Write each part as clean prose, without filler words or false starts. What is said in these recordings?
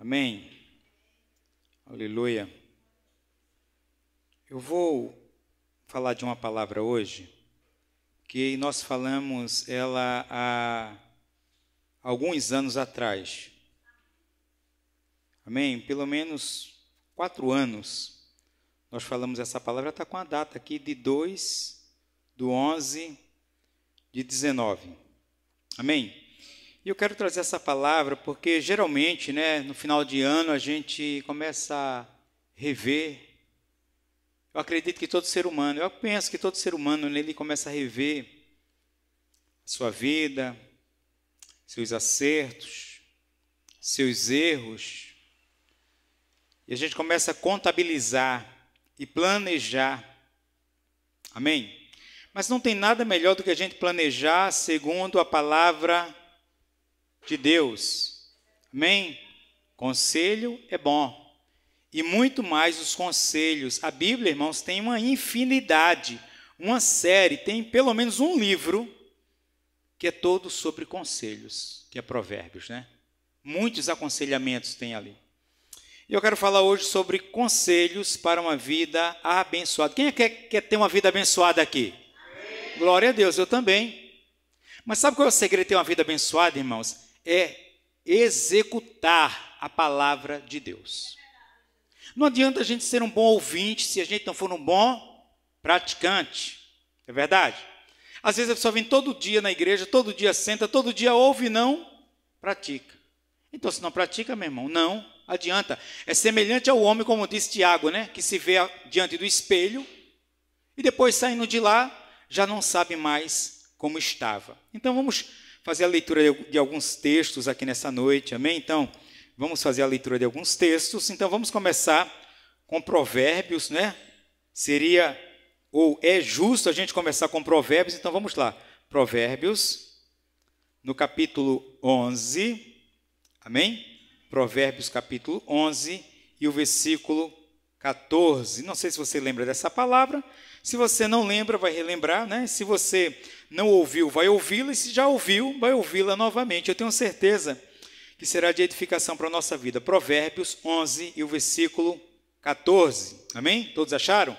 Amém. Aleluia. Eu vou falar de uma palavra hoje que nós falamos ela há alguns anos atrás. Amém? Pelo menos 4 anos nós falamos essa palavra. Está com a data aqui de 2/11/19. Amém? E eu quero trazer essa palavra porque geralmente, no final de ano a gente começa a rever. Eu acredito que todo ser humano, eu penso que todo ser humano nele começa a rever sua vida, seus acertos, seus erros. E a gente começa a contabilizar e planejar. Amém? Mas não tem nada melhor do que a gente planejar segundo a palavra de Deus. Amém? Conselho é bom. E muito mais os conselhos. A Bíblia, irmãos, tem uma infinidade, uma série, tem pelo menos um livro que é todo sobre conselhos, que é Provérbios, Muitos aconselhamentos tem ali. E eu quero falar hoje sobre conselhos para uma vida abençoada. Quem quer ter uma vida abençoada aqui? Amém. Glória a Deus, eu também. Mas sabe qual é o segredo de ter uma vida abençoada, irmãos? É executar a palavra de Deus. Não adianta a gente ser um bom ouvinte se a gente não for um bom praticante. É verdade? Às vezes a pessoa vem todo dia na igreja, todo dia senta, todo dia ouve e não pratica. Então, se não pratica, meu irmão, não adianta. É semelhante ao homem, como disse Tiago, que se vê diante do espelho e depois saindo de lá, já não sabe mais como estava. Então, vamos fazer a leitura de alguns textos aqui nessa noite, amém? Então, vamos fazer a leitura de alguns textos. Então, vamos começar com Provérbios, Seria, ou é justo a gente começar com Provérbios, então vamos lá. Provérbios, no capítulo 11, amém? Provérbios, capítulo 11, e o versículo 14. Não sei se você lembra dessa palavra. Se você não lembra, vai relembrar, Se você não ouviu, vai ouvi-la, e se já ouviu, vai ouvi-la novamente. Eu tenho certeza que será de edificação para a nossa vida. Provérbios 11 e o versículo 14. Amém? Todos acharam?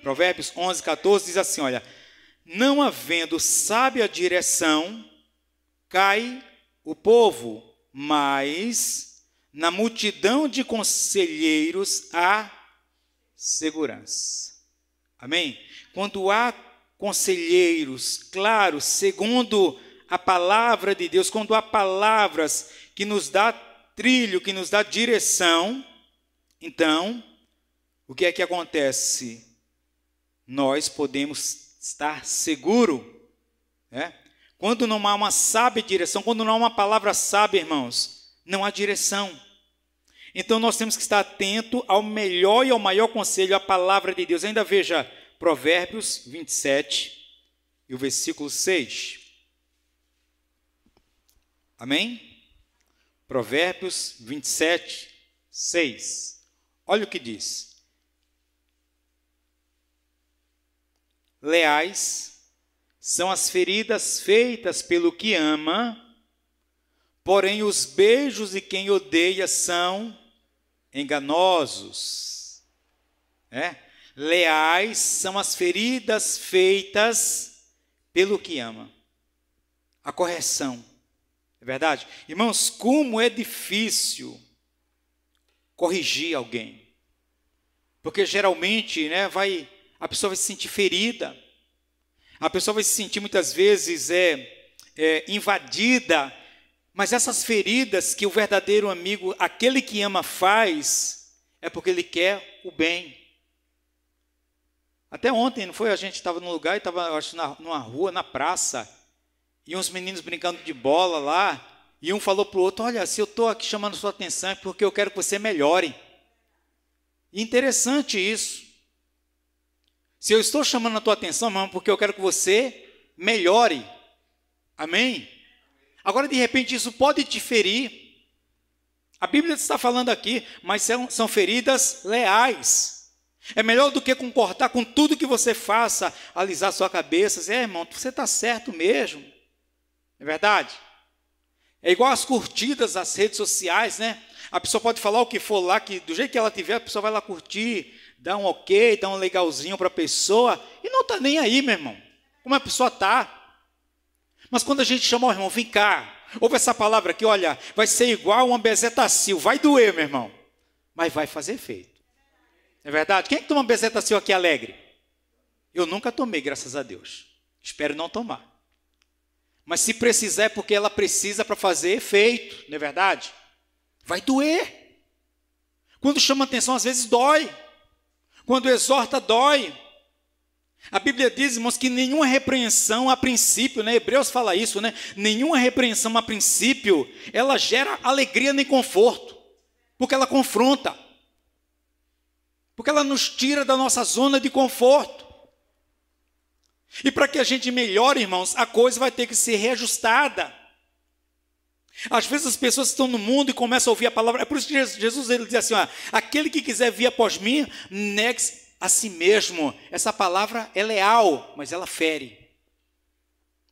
Provérbios 11, 14 diz assim, olha: não havendo sábia direção, cai o povo, mas na multidão de conselheiros há segurança. Amém? Quando há conselheiros, claro, segundo a palavra de Deus, quando há palavras que nos dá trilho, que nos dá direção, então, o que é que acontece? Nós podemos estar seguros, Quando não há uma sábia direção, quando não há uma palavra sábia, irmãos, não há direção. Então, nós temos que estar atento ao melhor e ao maior conselho, a palavra de Deus. Ainda veja Provérbios 27 e o versículo 6. Amém? Provérbios 27, 6. Olha o que diz. Leais são as feridas feitas pelo que ama, porém os beijos de quem odeia são enganosos. Leais são as feridas feitas pelo que ama. A correção. É verdade? Irmãos, como é difícil corrigir alguém. Porque geralmente, a pessoa vai se sentir ferida. A pessoa vai se sentir muitas vezes invadida. Mas essas feridas que o verdadeiro amigo, aquele que ama, faz, é porque ele quer o bem. Até ontem, não foi? A gente estava num lugar e estava, acho, numa rua, na praça, e uns meninos brincando de bola lá, e um falou para o outro: olha, se eu estou aqui chamando sua atenção é porque eu quero que você melhore. E interessante isso. Se eu estou chamando a tua atenção, irmão, porque eu quero que você melhore. Amém? Agora, de repente, isso pode te ferir. A Bíblia está falando aqui, mas são feridas leais. É melhor do que concordar com tudo que você faça, alisar sua cabeça, dizer: irmão, você está certo mesmo. É verdade? É igual as curtidas das redes sociais, A pessoa pode falar o que for lá, que do jeito que ela tiver, a pessoa vai lá curtir, dá um ok, dá um legalzinho para a pessoa, e não está nem aí, meu irmão, como a pessoa está. Mas quando a gente chama o irmão, vem cá, ouve essa palavra aqui, olha, vai ser igual uma bezetacil, vai doer, meu irmão, mas vai fazer efeito. É verdade? Quem é que toma bezetacil aqui alegre? Eu nunca tomei, graças a Deus. Espero não tomar. Mas se precisar é porque ela precisa para fazer efeito, não é verdade? Vai doer. Quando chama atenção, às vezes dói. Quando exorta, dói. A Bíblia diz, irmãos, que nenhuma repreensão a princípio, né? Hebreus fala isso, né? Nenhuma repreensão a princípio, ela gera alegria nem conforto. Porque ela confronta. Porque ela nos tira da nossa zona de conforto. E para que a gente melhore, irmãos, a coisa vai ter que ser reajustada. Às vezes as pessoas estão no mundo e começam a ouvir a palavra. É por isso que Jesus ele diz assim, ó, aquele que quiser vir após mim, negue-se a si mesmo. Essa palavra é leal, mas ela fere.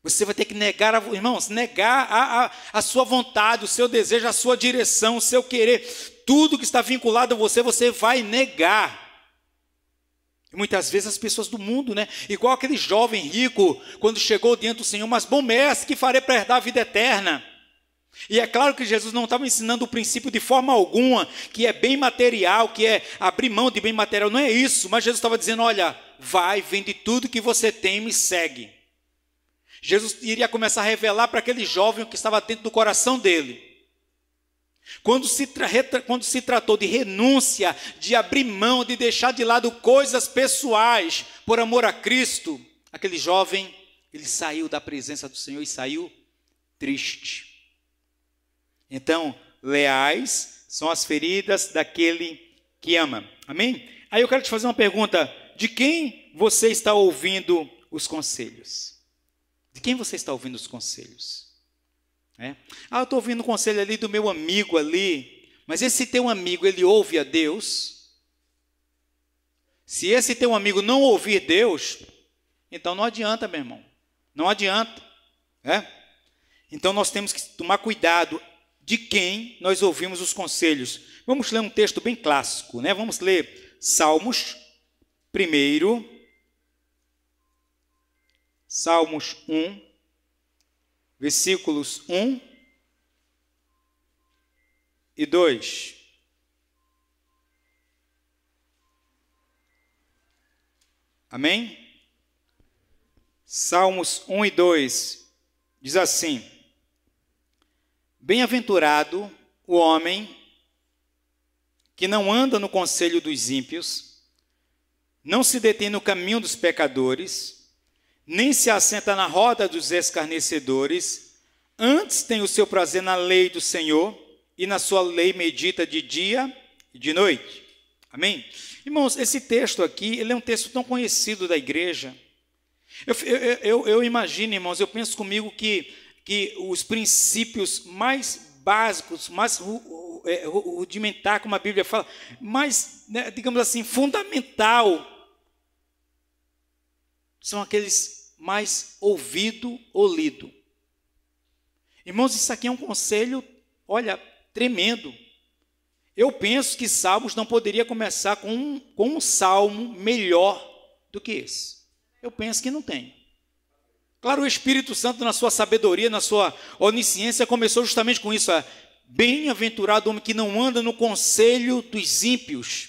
Você vai ter que negar, irmãos, negar a sua vontade, o seu desejo, a sua direção, o seu querer. Tudo que está vinculado a você, você vai negar. E muitas vezes as pessoas do mundo, né? Igual aquele jovem rico, quando chegou diante do Senhor, mas bom mestre, que farei para herdar a vida eterna? E é claro que Jesus não estava ensinando o princípio de forma alguma, que é bem material, que é abrir mão de bem material, não é isso, mas Jesus estava dizendo, olha, vai, vende tudo que você tem e me segue. Jesus iria começar a revelar para aquele jovem o que estava dentro do coração dele. Quando se tratou de renúncia, de abrir mão, de deixar de lado coisas pessoais por amor a Cristo, aquele jovem, ele saiu da presença do Senhor e saiu triste. Então, leais são as feridas daquele que ama. Amém? Aí eu quero te fazer uma pergunta, de quem você está ouvindo os conselhos? De quem você está ouvindo os conselhos? Eu estou ouvindo o conselho ali do meu amigo ali, mas esse teu amigo, ele ouve a Deus? Se esse teu amigo não ouvir Deus, então não adianta, meu irmão, não adianta, Então nós temos que tomar cuidado de quem nós ouvimos os conselhos. Vamos ler um texto bem clássico, Vamos ler Salmos, Salmos 1, versículos 1 e 2. Amém? Salmos 1 e 2 diz assim: Bem-aventurado o homem que não anda no conselho dos ímpios, não se detém no caminho dos pecadores, nem se assenta na roda dos escarnecedores, antes tem o seu prazer na lei do Senhor, e na sua lei medita de dia e de noite. Amém? Irmãos, esse texto aqui, ele é um texto tão conhecido da igreja. Eu imagino, irmãos, eu penso comigo que os princípios mais básicos, mais rudimentar, como a Bíblia fala, mais, digamos assim, fundamental, são aqueles mais ouvido ou lido. Irmãos, isso aqui é um conselho, olha, tremendo. Eu penso que Salmos não poderia começar com um salmo melhor do que esse. Eu penso que não tem. Claro, o Espírito Santo, na sua sabedoria, na sua onisciência, começou justamente com isso. Bem-aventurado o homem que não anda no conselho dos ímpios.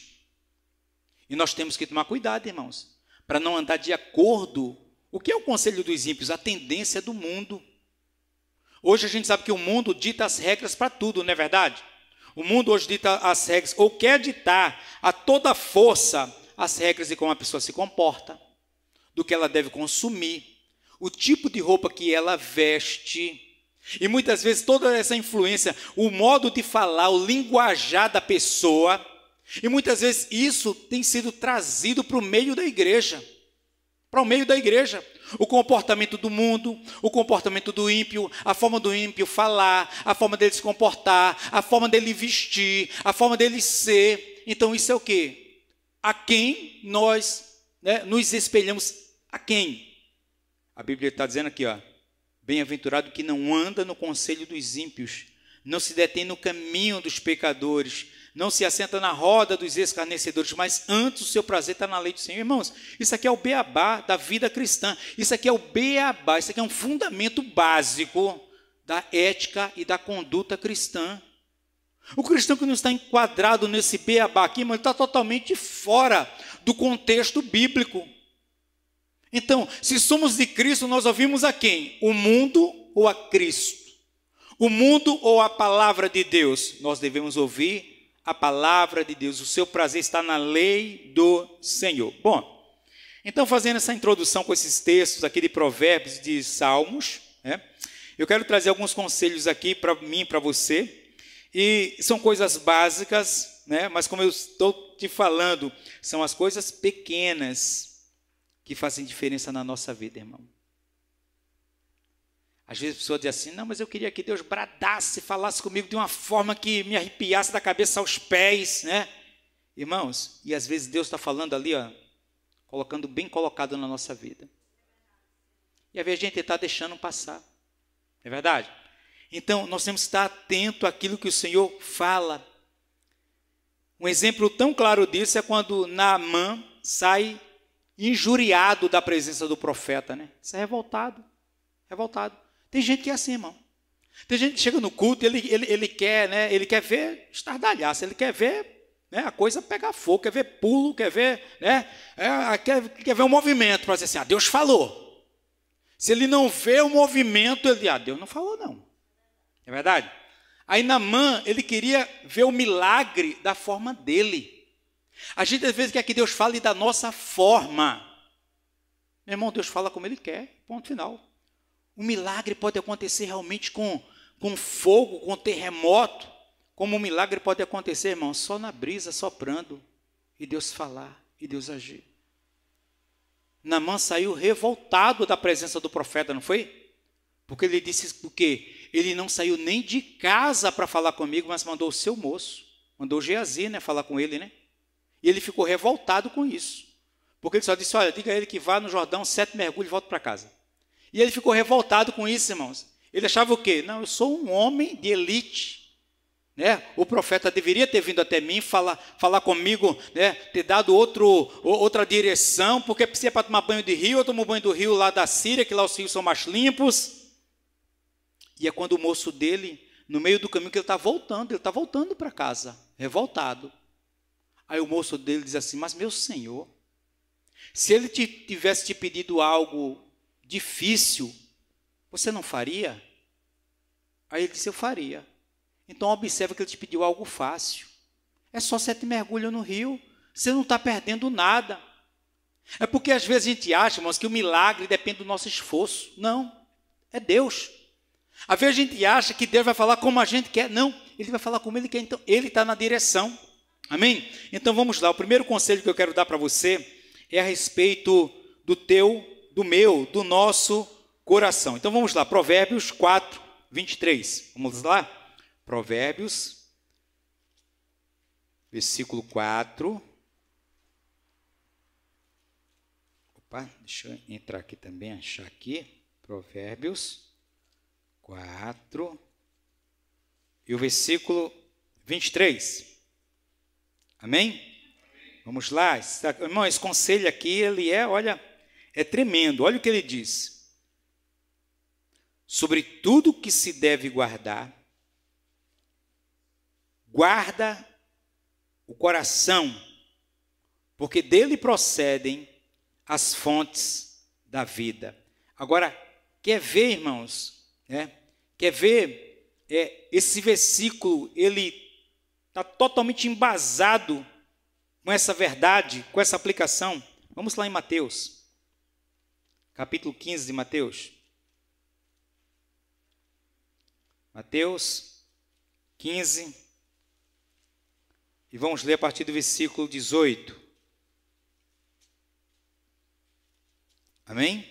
E nós temos que tomar cuidado, irmãos, para não andar de acordo. O que é o conselho dos ímpios? A tendência do mundo. Hoje a gente sabe que o mundo dita as regras para tudo, não é verdade? O mundo hoje dita as regras, ou quer ditar a toda força as regras de como a pessoa se comporta, do que ela deve consumir, o tipo de roupa que ela veste, e muitas vezes toda essa influência, o modo de falar, o linguajar da pessoa, e muitas vezes isso tem sido trazido para o meio da igreja. Para o meio da igreja, o comportamento do mundo, o comportamento do ímpio, a forma do ímpio falar, a forma dele se comportar, a forma dele vestir, a forma dele ser. Então isso é o quê? A quem nós nos espelhamos? A quem? A Bíblia está dizendo aqui, bem-aventurado que não anda no conselho dos ímpios, não se detém no caminho dos pecadores, não se assenta na roda dos escarnecedores, mas antes o seu prazer está na lei do Senhor. Irmãos, isso aqui é o beabá da vida cristã, isso aqui é o beabá, isso aqui é um fundamento básico da ética e da conduta cristã. O cristão que não está enquadrado nesse beabá aqui, mas está totalmente fora do contexto bíblico. Então, se somos de Cristo, nós ouvimos a quem? O mundo ou a Cristo? O mundo ou a palavra de Deus? Nós devemos ouvir a palavra de Deus. O seu prazer está na lei do Senhor. Bom, então fazendo essa introdução com esses textos aqui de Provérbios e de Salmos, eu quero trazer alguns conselhos aqui para mim e para você. E são coisas básicas, mas como eu estou te falando, são as coisas pequenas que fazem diferença na nossa vida, irmão. Às vezes a pessoa diz assim, não, mas eu queria que Deus bradasse, falasse comigo de uma forma que me arrepiasse da cabeça aos pés, Irmãos, e às vezes Deus está falando ali, colocando bem colocado na nossa vida. E às vezes a gente está deixando passar, não é verdade? Então, nós temos que estar atento àquilo que o Senhor fala. Um exemplo tão claro disso é quando Naamã sai injuriado da presença do profeta, Sai revoltado. Tem gente que é assim, irmão. Tem gente que chega no culto, ele quer ver estardalhaço, ele quer ver a coisa pegar fogo, quer ver pulo, quer ver, quer ver um movimento, para dizer assim, Deus falou. Se ele não vê o movimento, ele diz, Deus não falou não. É verdade? Aí Naamã, ele queria ver o milagre da forma dele. A gente às vezes quer que Deus fale da nossa forma. Meu irmão, Deus fala como ele quer, ponto final. O milagre pode acontecer realmente com fogo, com terremoto, como o milagre pode acontecer, irmão, só na brisa soprando, e Deus falar, e Deus agir. Naamã saiu revoltado da presença do profeta, não foi? Porque ele disse o quê? Ele não saiu nem de casa para falar comigo, mas mandou o seu moço, mandou o Geazi, falar com ele, E ele ficou revoltado com isso. Porque ele só disse, olha, diga a ele que vá no Jordão, 7 mergulhos e volta para casa. E ele ficou revoltado com isso, irmãos. Ele achava o quê? Não, eu sou um homem de elite. O profeta deveria ter vindo até mim, falar comigo, ter dado outra direção, porque precisa para tomar banho de rio, eu tomo banho do rio lá da Síria, que lá os rios são mais limpos. E é quando o moço dele, no meio do caminho que ele está voltando para casa, revoltado. Aí o moço dele diz assim, mas meu senhor, se ele tivesse te pedido algo difícil, você não faria? Aí ele disse, eu faria. Então observa que ele te pediu algo fácil. É só 7 mergulhos no rio, você não está perdendo nada. É porque às vezes a gente acha, irmãos, que o milagre depende do nosso esforço. Não, é Deus. Às vezes a gente acha que Deus vai falar como a gente quer. Não, Ele vai falar como Ele quer, então Ele está na direção. Amém? Então vamos lá, o primeiro conselho que eu quero dar para você é a respeito do nosso coração. Então vamos lá, Provérbios 4, 23. Vamos lá? Provérbios, versículo 4. Opa, deixa eu entrar aqui também, achar aqui. Provérbios 4 e o versículo 23. Amém? Vamos lá. Irmão, esse conselho aqui, ele é tremendo. Olha o que ele diz. Sobre tudo que se deve guarda o coração, porque dele procedem as fontes da vida. Agora, quer ver, irmãos, quer ver esse versículo, ele está totalmente embasado com essa verdade, com essa aplicação. Vamos lá em Mateus, capítulo 15 de Mateus. Mateus 15, e vamos ler a partir do versículo 18. Amém?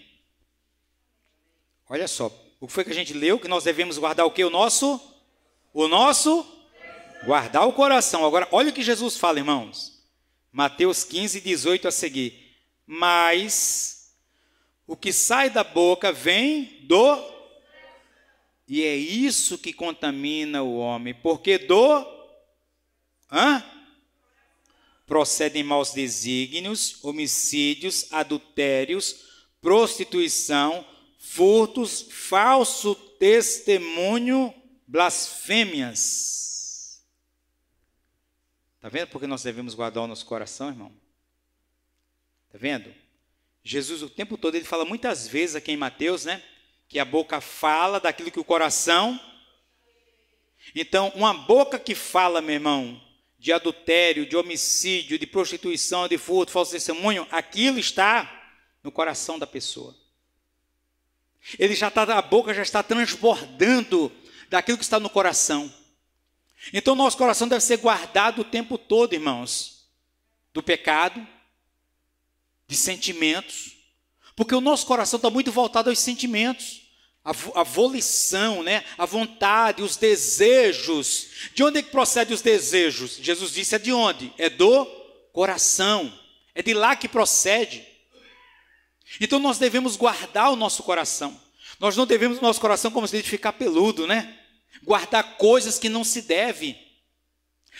Olha só, o que foi que a gente leu? Que nós devemos guardar o quê? O nosso? Guardar o coração. Agora, olha o que Jesus fala, irmãos. Mateus 15, 18 a seguir. Mas o que sai da boca vem do... E é isso que contamina o homem, porque procedem maus desígnios, homicídios, adultérios, prostituição, furtos, falso testemunho, blasfêmias. Está vendo porque nós devemos guardar o nosso coração, irmão? Está vendo? Jesus o tempo todo, ele fala muitas vezes aqui em Mateus, né? Que a boca fala daquilo que o coração... Então, uma boca que fala, meu irmão, de adultério, de homicídio, de prostituição, de furto, falso testemunho, aquilo está no coração da pessoa. A boca já está transbordando daquilo que está no coração. Então, nosso coração deve ser guardado o tempo todo, irmãos, do pecado, de sentimentos, porque o nosso coração está muito voltado aos sentimentos, a volição, né? A vontade, os desejos. De onde é que procede os desejos? Jesus disse, é de onde? É do coração, é de lá que procede. Então nós devemos guardar o nosso coração. Nós não devemos o nosso coração, como se diz, ficar peludo, né? Guardar coisas que não se deve.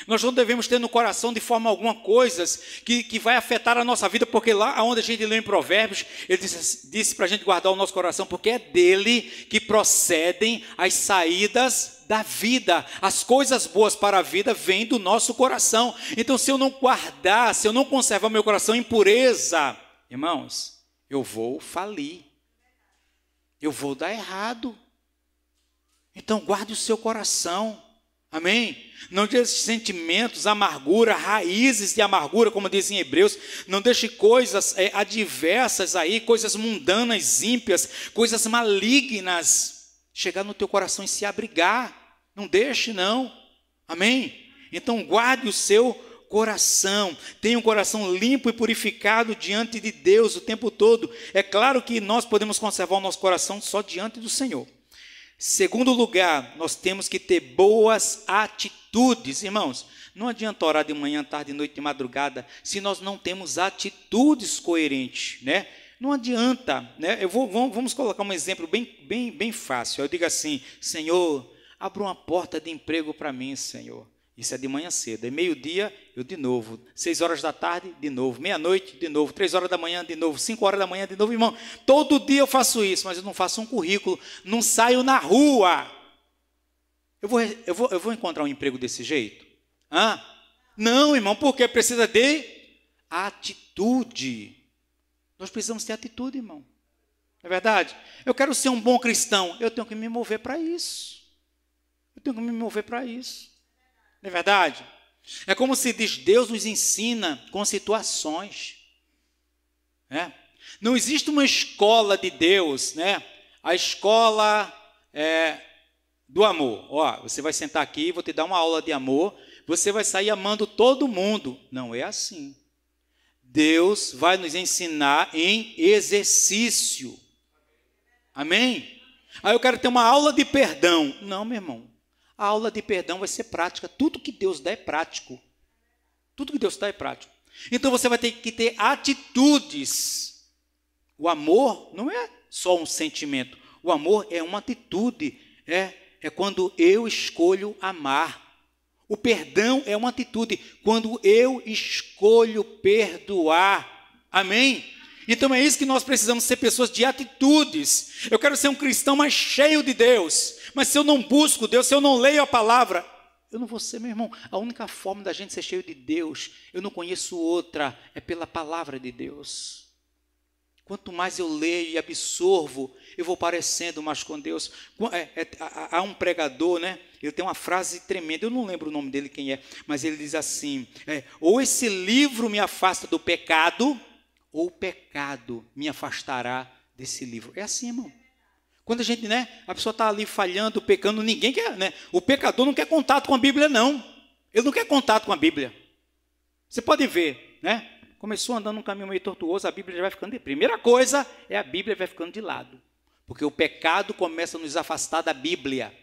Nós não devemos ter no coração de forma alguma coisas que vai afetar a nossa vida, porque lá onde a gente lê em Provérbios, ele disse para a gente guardar o nosso coração, porque é dele que procedem as saídas da vida. As coisas boas para a vida vêm do nosso coração. Então, se eu não guardar, se eu não conservar meu coração em pureza, irmãos, eu vou falir. Eu vou dar errado. Então, guarde o seu coração. Amém? Não deixe sentimentos, amargura, raízes de amargura, como diz em Hebreus. Não deixe coisas adversas aí, coisas mundanas, ímpias, coisas malignas chegar no teu coração e se abrigar. Não deixe, não. Amém? Então guarde o seu coração. Tenha um coração limpo e purificado diante de Deus o tempo todo. É claro que nós podemos conservar o nosso coração só diante do Senhor. Segundo lugar, nós temos que ter boas atitudes. Irmãos, não adianta orar de manhã, tarde, noite, de madrugada, se nós não temos atitudes coerentes, né? Não adianta, né? Vamos colocar um exemplo bem fácil. Eu digo assim, Senhor, abra uma porta de emprego para mim, Senhor. Isso é de manhã cedo, é meio-dia, eu de novo, 6 horas da tarde, de novo, meia-noite, de novo, 3 horas da manhã, de novo, 5 horas da manhã, de novo, irmão, todo dia eu faço isso, mas eu não faço um currículo, não saio na rua. Eu vou encontrar um emprego desse jeito? Não, irmão, porque precisa de atitude. Nós precisamos ter atitude, irmão. Não é verdade? Eu quero ser um bom cristão, eu tenho que me mover para isso. Não é verdade? É como se diz, Deus nos ensina com situações. Né? Não existe uma escola de Deus, né? A escola do amor. Ó, você vai sentar aqui, vou te dar uma aula de amor, você vai sair amando todo mundo. Não é assim. Deus vai nos ensinar em exercício. Amém? Aí eu quero ter uma aula de perdão. Não, meu irmão. A aula de perdão vai ser prática. Tudo que Deus dá é prático. Então você vai ter que ter atitudes. O amor não é só um sentimento. O amor é uma atitude. É quando eu escolho amar. O perdão é uma atitude. Quando eu escolho perdoar. Amém? Então é isso que nós precisamos ser, pessoas de atitudes. Eu quero ser um cristão mais cheio de Deus. Mas se eu não busco Deus, se eu não leio a palavra, eu não vou ser, meu irmão. A única forma da gente ser cheio de Deus, eu não conheço outra, é pela palavra de Deus. Quanto mais eu leio e absorvo, eu vou parecendo mais com Deus. Há um pregador, né? Ele tem uma frase tremenda, eu não lembro o nome dele, quem é, mas ele diz assim, ou esse livro me afasta do pecado, ou o pecado me afastará desse livro. É assim, irmão. Quando a gente, né, a pessoa está ali falhando, pecando, ninguém quer, né? O pecador não quer contato com a Bíblia, não. Ele não quer contato com a Bíblia. Você pode ver, né? Começou andando num caminho meio tortuoso, a Bíblia já vai ficando de... Primeira coisa é a Bíblia vai ficando de lado. Porque o pecado começa a nos afastar da Bíblia.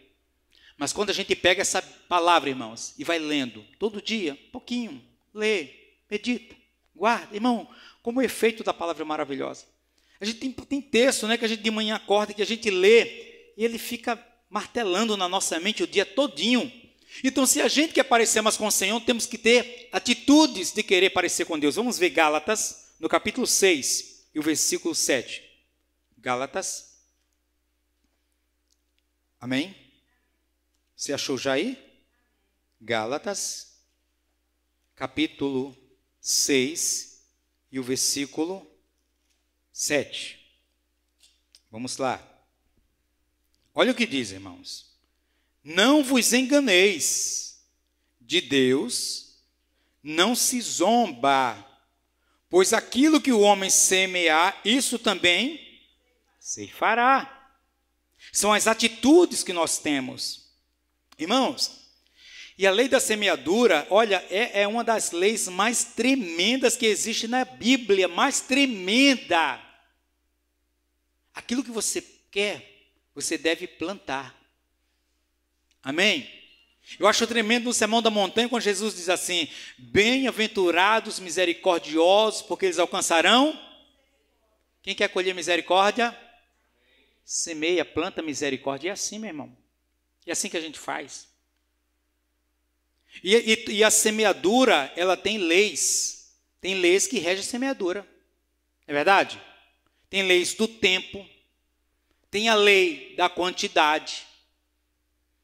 Mas quando a gente pega essa palavra, irmãos, e vai lendo, todo dia, um pouquinho, lê, medita, guarda, irmão, como o efeito da palavra é maravilhosa. A gente tem texto, né, que a gente de manhã acorda, que a gente lê, e ele fica martelando na nossa mente o dia todinho. Então, se a gente quer parecer mais com o Senhor, temos que ter atitudes de querer parecer com Deus. Vamos ver Gálatas, no capítulo 6, e o versículo 7. Gálatas. Amém? Você achou já aí? Gálatas, capítulo 6, e o versículo 7. Vamos lá. Olha o que diz, irmãos. Não vos enganeis, de Deus não se zomba, pois aquilo que o homem semear, isso também ceifará. São as atitudes que nós temos. Irmãos, e a lei da semeadura, olha, é uma das leis mais tremendas que existe na Bíblia, mais tremenda. Aquilo que você quer, você deve plantar. Amém? Eu acho tremendo no Sermão da Montanha, quando Jesus diz assim, bem-aventurados misericordiosos, porque eles alcançarão. Quem quer colher misericórdia? Semeia, planta misericórdia. É assim, meu irmão. É assim que a gente faz. E a semeadura, ela tem leis. Tem leis que regem a semeadura. É verdade? Tem leis do tempo. Tem a lei da quantidade.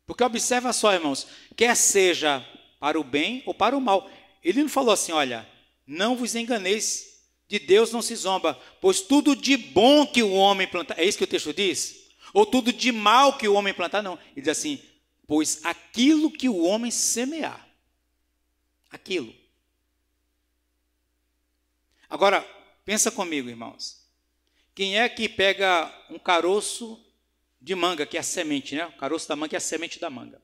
Porque observa só, irmãos, quer seja para o bem ou para o mal. Ele não falou assim, olha, não vos enganeis, de Deus não se zomba, pois tudo de bom que o homem plantar, é isso que o texto diz? Ou tudo de mal que o homem plantar, não. Ele diz assim, pois aquilo que o homem semear, aquilo. Agora, pensa comigo, irmãos. Quem é que pega um caroço de manga, que é a semente, né? O caroço da manga é a semente da manga.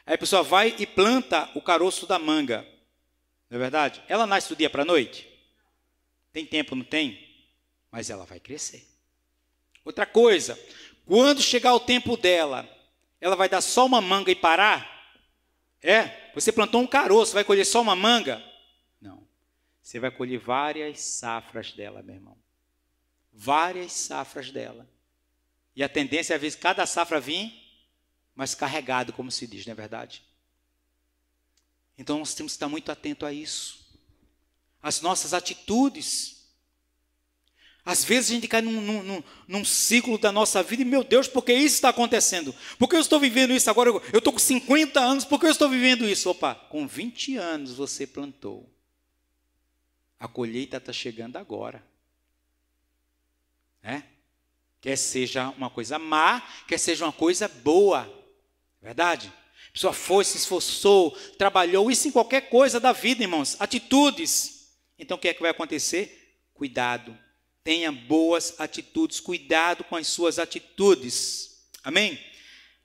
Aí a pessoa vai e planta o caroço da manga. Não é verdade? Ela nasce do dia para a noite? Tem tempo, não tem? Mas ela vai crescer. Outra coisa, quando chegar o tempo dela, ela vai dar só uma manga e parar? É? Você plantou um caroço, vai colher só uma manga? Não. Você vai colher várias safras dela, meu irmão. Várias safras dela. E a tendência é, às vezes, cada safra vir mais carregado, como se diz, não é verdade? Então, nós temos que estar muito atento a isso. As nossas atitudes. Às vezes, a gente cai num ciclo da nossa vida e, meu Deus, por que isso está acontecendo? Por que eu estou vivendo isso agora? Eu estou com 50 anos, por que eu estou vivendo isso? Opa, com 20 anos você plantou. A colheita está chegando agora. É? Quer seja uma coisa má, quer seja uma coisa boa. Verdade? A pessoa foi, se esforçou, trabalhou, isso em qualquer coisa da vida, irmãos. Atitudes. Então, o que é que vai acontecer? Cuidado. Tenha boas atitudes. Cuidado com as suas atitudes. Amém?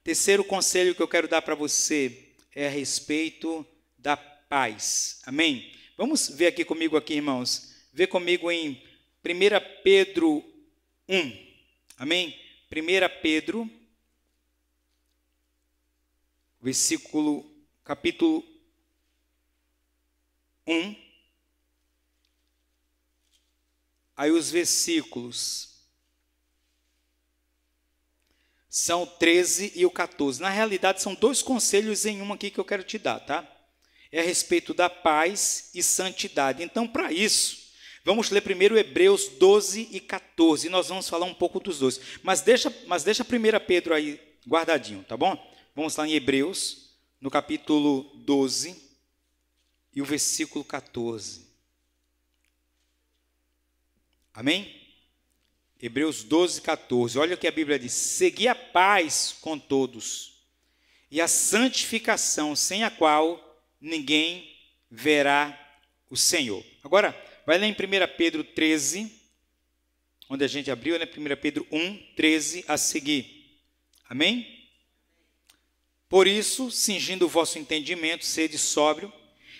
Terceiro conselho que eu quero dar para você é a respeito da paz. Amém? Vamos ver aqui comigo, irmãos. Vê comigo em 1 Pedro 1. Amém? 1 Pedro, capítulo 1. Aí os versículos são 13 e o 14. Na realidade, são dois conselhos em um aqui que eu quero te dar, tá? É a respeito da paz e santidade. Então, para isso, vamos ler primeiro Hebreus 12 e 14, e nós vamos falar um pouco dos dois. Mas deixa 1 Pedro aí guardadinho, tá bom? Vamos lá em Hebreus, no capítulo 12, e o versículo 14. Amém? Hebreus 12, 14. Olha o que a Bíblia diz. Segui a paz com todos, e a santificação, sem a qual ninguém verá o Senhor. Agora, vai lá em 1 Pedro 13, onde a gente abriu, né? 1 Pedro 1, 13 a seguir. Amém? Por isso, cingindo o vosso entendimento, sede sóbrio,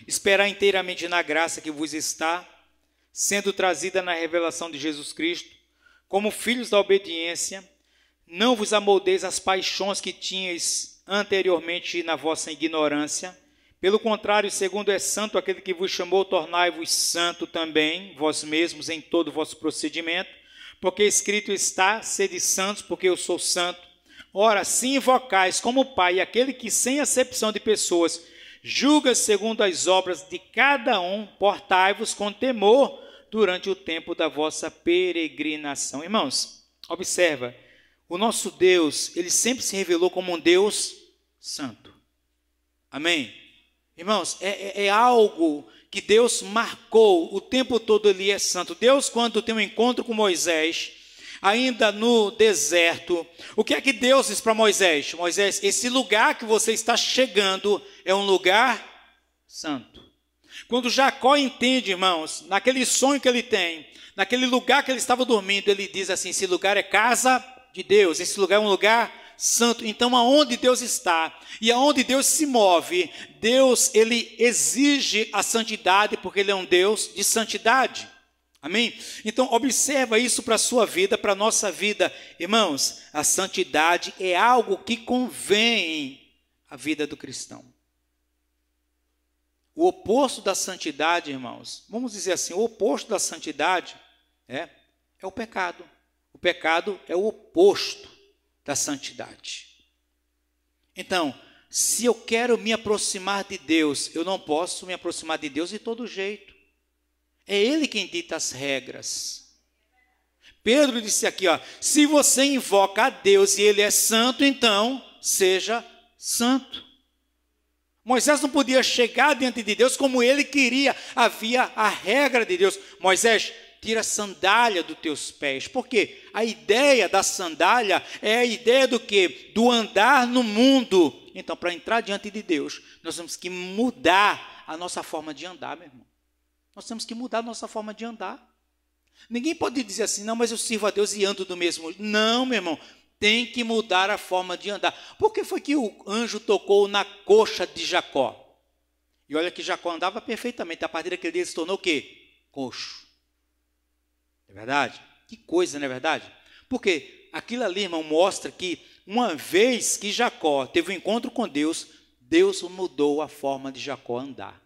esperar inteiramente na graça que vos está, sendo trazida na revelação de Jesus Cristo, como filhos da obediência, não vos amoldeis às paixões que tinhais anteriormente na vossa ignorância. Pelo contrário, segundo é santo aquele que vos chamou, tornai-vos santo também, vós mesmos, em todo o vosso procedimento, porque escrito está, sede santos, porque eu sou santo. Ora, se invocais como Pai aquele que, sem acepção de pessoas, julga segundo as obras de cada um, portai-vos com temor durante o tempo da vossa peregrinação. Irmãos, observa, o nosso Deus, ele sempre se revelou como um Deus santo. Amém? Irmãos, é algo que Deus marcou, o tempo todo ele é santo. Deus, quando tem um encontro com Moisés, ainda no deserto, o que é que Deus diz para Moisés? Moisés, esse lugar que você está chegando é um lugar santo. Quando Jacó entende, irmãos, naquele sonho que ele tem, naquele lugar que ele estava dormindo, ele diz assim, esse lugar é casa de Deus, esse lugar é um lugar santo. Então, aonde Deus está e aonde Deus se move, Deus, ele exige a santidade, porque ele é um Deus de santidade. Amém? Então, observa isso para a sua vida, para a nossa vida. Irmãos, a santidade é algo que convém à vida do cristão. O oposto da santidade, irmãos, vamos dizer assim, o oposto da santidade é o pecado. O pecado é o oposto da santidade. Então, se eu quero me aproximar de Deus, eu não posso me aproximar de Deus de todo jeito. É Ele quem dita as regras. Pedro disse aqui, ó, se você invoca a Deus e Ele é santo, então seja santo. Moisés não podia chegar diante de Deus como ele queria, havia a regra de Deus. Moisés, tira a sandália dos teus pés. Por quê? A ideia da sandália é a ideia do quê? Do andar no mundo. Então, para entrar diante de Deus, nós temos que mudar a nossa forma de andar, meu irmão. Nós temos que mudar a nossa forma de andar. Ninguém pode dizer assim, não, mas eu sirvo a Deus e ando do mesmo. Não, meu irmão, tem que mudar a forma de andar. Por que foi que o anjo tocou na coxa de Jacó? E olha que Jacó andava perfeitamente. A partir daquele dia ele se tornou o quê? Coxo. É verdade? Que coisa, não é verdade? Porque aquilo ali, irmão, mostra que uma vez que Jacó teve um encontro com Deus, Deus mudou a forma de Jacó andar.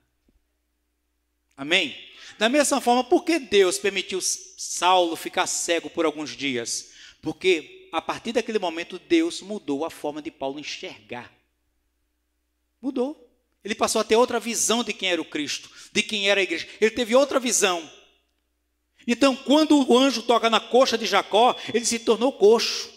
Amém? Da mesma forma, por que Deus permitiu Saulo ficar cego por alguns dias? Porque a partir daquele momento Deus mudou a forma de Paulo enxergar. Mudou. Ele passou a ter outra visão de quem era o Cristo, de quem era a igreja. Ele teve outra visão. Então, quando o anjo toca na coxa de Jacó, ele se tornou coxo.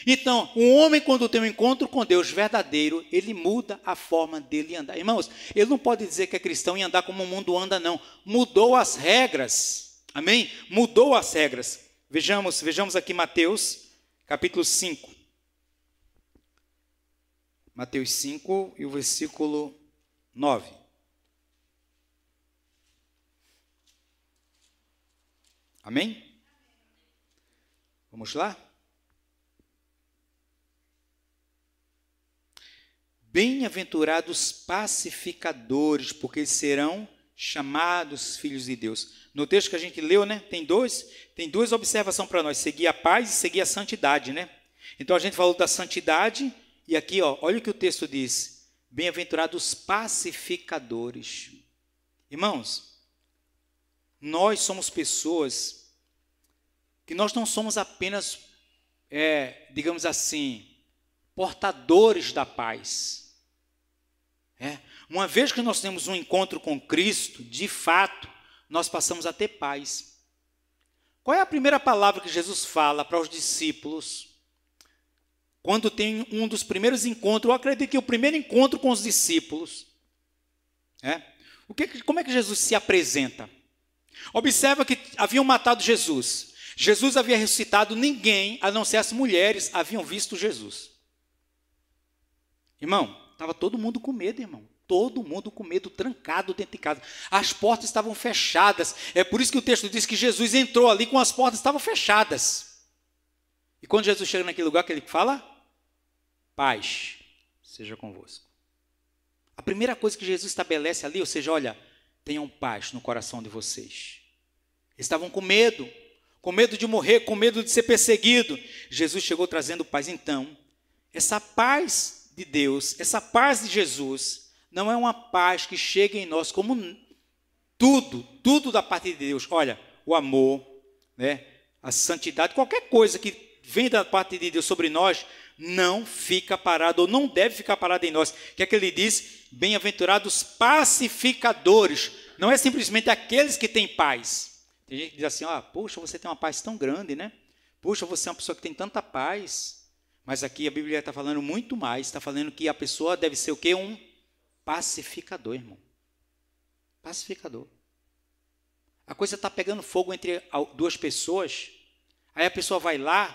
Então, um homem, quando tem um encontro com Deus verdadeiro, ele muda a forma dele andar. Irmãos, ele não pode dizer que é cristão e andar como o mundo anda, não. Mudou as regras. Amém? Mudou as regras. Vejamos aqui Mateus, capítulo 5. Mateus 5 e o versículo 9. Amém? Vamos lá? Bem-aventurados pacificadores, porque eles serão chamados filhos de Deus. No texto que a gente leu, né, tem duas observações para nós, seguir a paz e seguir a santidade, né? Então a gente falou da santidade e aqui, ó, olha o que o texto diz: bem-aventurados pacificadores. Irmãos, nós somos pessoas que nós não somos apenas, digamos assim, portadores da paz. Uma vez que nós temos um encontro com Cristo, de fato, nós passamos a ter paz. Qual é a primeira palavra que Jesus fala para os discípulos? Quando tem um dos primeiros encontros, eu acredito que o primeiro encontro com os discípulos, como é que Jesus se apresenta? Observa que haviam matado Jesus. Jesus havia ressuscitado, ninguém, a não ser as mulheres, haviam visto Jesus. Irmão, estava todo mundo com medo, irmão. Todo mundo com medo, trancado dentro de casa. As portas estavam fechadas. É por isso que o texto diz que Jesus entrou ali com as portas estavam fechadas. E quando Jesus chega naquele lugar, que ele fala? Paz seja convosco. A primeira coisa que Jesus estabelece ali, ou seja, olha, tenham paz no coração de vocês. Eles estavam com medo de morrer, com medo de ser perseguido. Jesus chegou trazendo paz. Então, essa paz de Deus, essa paz de Jesus, não é uma paz que chega em nós como tudo da parte de Deus. Olha, o amor, a santidade, qualquer coisa que vem da parte de Deus sobre nós, não fica parado, ou não deve ficar parado em nós. O que é que ele diz? Bem-aventurados pacificadores. Não é simplesmente aqueles que têm paz. Tem gente que diz assim, poxa, você tem uma paz tão grande, né? Poxa, você é uma pessoa que tem tanta paz. Mas aqui a Bíblia está falando muito mais. Está falando que a pessoa deve ser o quê? Um pacificador, irmão. Pacificador. A coisa está pegando fogo entre duas pessoas. Aí a pessoa vai lá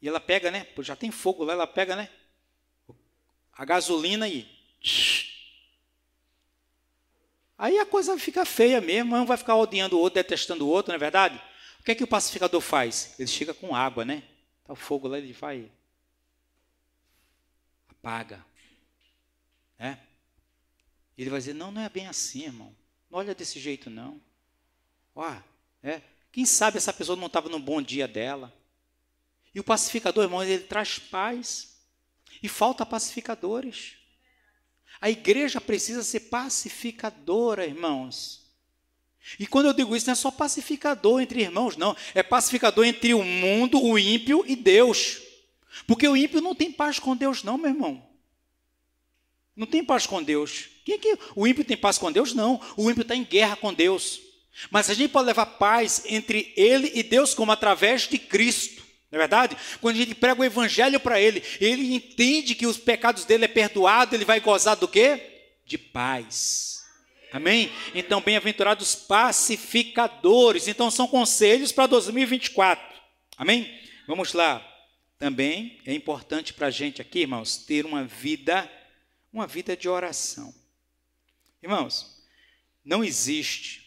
e ela pega, né? Já tem fogo lá, ela pega, né? A gasolina e... Aí a coisa fica feia mesmo. Um vai ficar odiando o outro, detestando o outro, não é verdade? O que é que o pacificador faz? Ele chega com água, né? Está o fogo lá, ele vai... Apaga. É? Ele vai dizer, não é bem assim, irmão. Não olha desse jeito, não. Quem sabe essa pessoa não estava no bom dia dela. E o pacificador, irmão, ele traz paz. E falta pacificadores. A igreja precisa ser pacificadora, irmãos. E quando eu digo isso, não é só pacificador entre irmãos, não. É pacificador entre o mundo, o ímpio e Deus. Porque o ímpio não tem paz com Deus, não, meu irmão. Não tem paz com Deus. O ímpio tem paz com Deus? Não. O ímpio está em guerra com Deus. Mas a gente pode levar paz entre ele e Deus como através de Cristo. Não é verdade? Quando a gente prega o evangelho para ele, ele entende que os pecados dele é perdoado, ele vai gozar do quê? De paz. Amém? Então, bem-aventurados pacificadores. Então, são conselhos para 2024. Amém? Vamos lá. Também é importante para a gente aqui, irmãos, ter uma vida de oração. Irmãos, não existe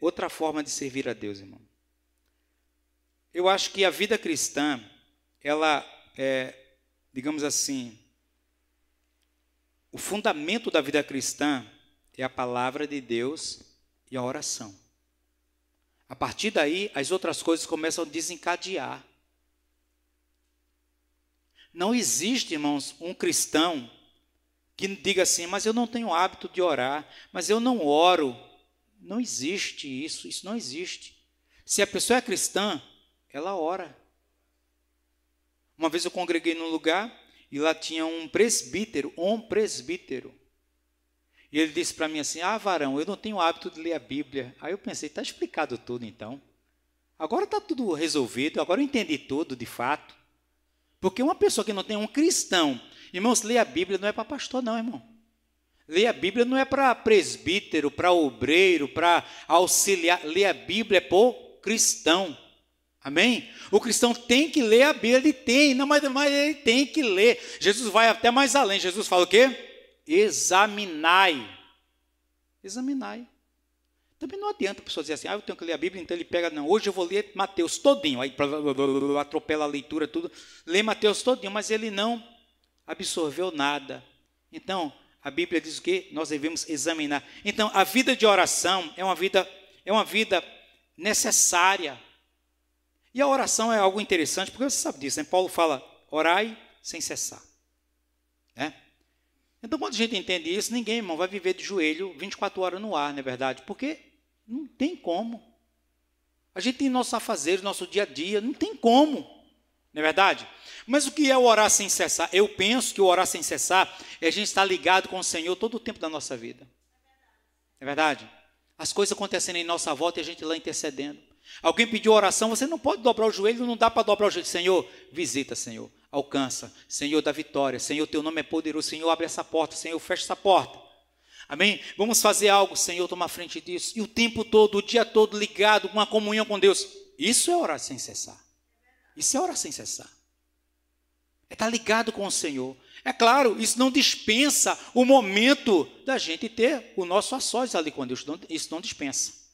outra forma de servir a Deus, irmão. Eu acho que a vida cristã, ela é, digamos assim, o fundamento da vida cristã é a palavra de Deus e a oração. A partir daí, as outras coisas começam a desencadear. Não existe, irmãos, um cristão que diga assim, mas eu não tenho hábito de orar, mas eu não oro. Não existe isso não existe. Se a pessoa é cristã, ela ora. Uma vez eu congreguei num lugar e lá tinha um presbítero. E ele disse para mim assim, varão, eu não tenho hábito de ler a Bíblia. Aí eu pensei, está explicado tudo então. Agora está tudo resolvido, agora eu entendi tudo de fato. Porque uma pessoa que não tem um cristão, irmãos, ler a Bíblia não é para pastor não, irmão. Ler a Bíblia não é para presbítero, para obreiro, para auxiliar. Ler a Bíblia é para o cristão. Amém? O cristão tem que ler a Bíblia, ele tem, não, mas ele tem que ler. Jesus vai até mais além. Jesus fala o quê? Examinai. Examinai. Também não adianta a pessoa dizer assim, eu tenho que ler a Bíblia, então ele pega, não, hoje eu vou ler Mateus todinho, aí atropela a leitura, tudo, lê Mateus todinho, mas ele não absorveu nada. Então, a Bíblia diz o quê? Nós devemos examinar. Então, a vida de oração é uma vida necessária. E a oração é algo interessante, porque você sabe disso, né? Paulo fala, orai sem cessar. Né? Então, quando a gente entende isso, ninguém, irmão, vai viver de joelho 24 horas no ar, não é verdade? Porque não tem como. A gente tem nossos afazeres, nosso dia a dia, não tem como, não é verdade? Mas o que é o orar sem cessar? Eu penso que o orar sem cessar é a gente estar ligado com o Senhor todo o tempo da nossa vida. É verdade? As coisas acontecendo em nossa volta e a gente lá intercedendo. Alguém pediu oração, você não pode dobrar o joelho, não dá para dobrar o joelho. Senhor, visita, Senhor, alcança. Senhor, dá vitória. Senhor, teu nome é poderoso. Senhor, abre essa porta. Senhor, fecha essa porta. Amém? Vamos fazer algo, Senhor, toma frente disso. E o tempo todo, o dia todo ligado, com uma comunhão com Deus. Isso é orar sem cessar. Isso é orar sem cessar. É estar ligado com o Senhor. É claro, isso não dispensa o momento da gente ter o nosso a sós ali com Deus. Isso não dispensa.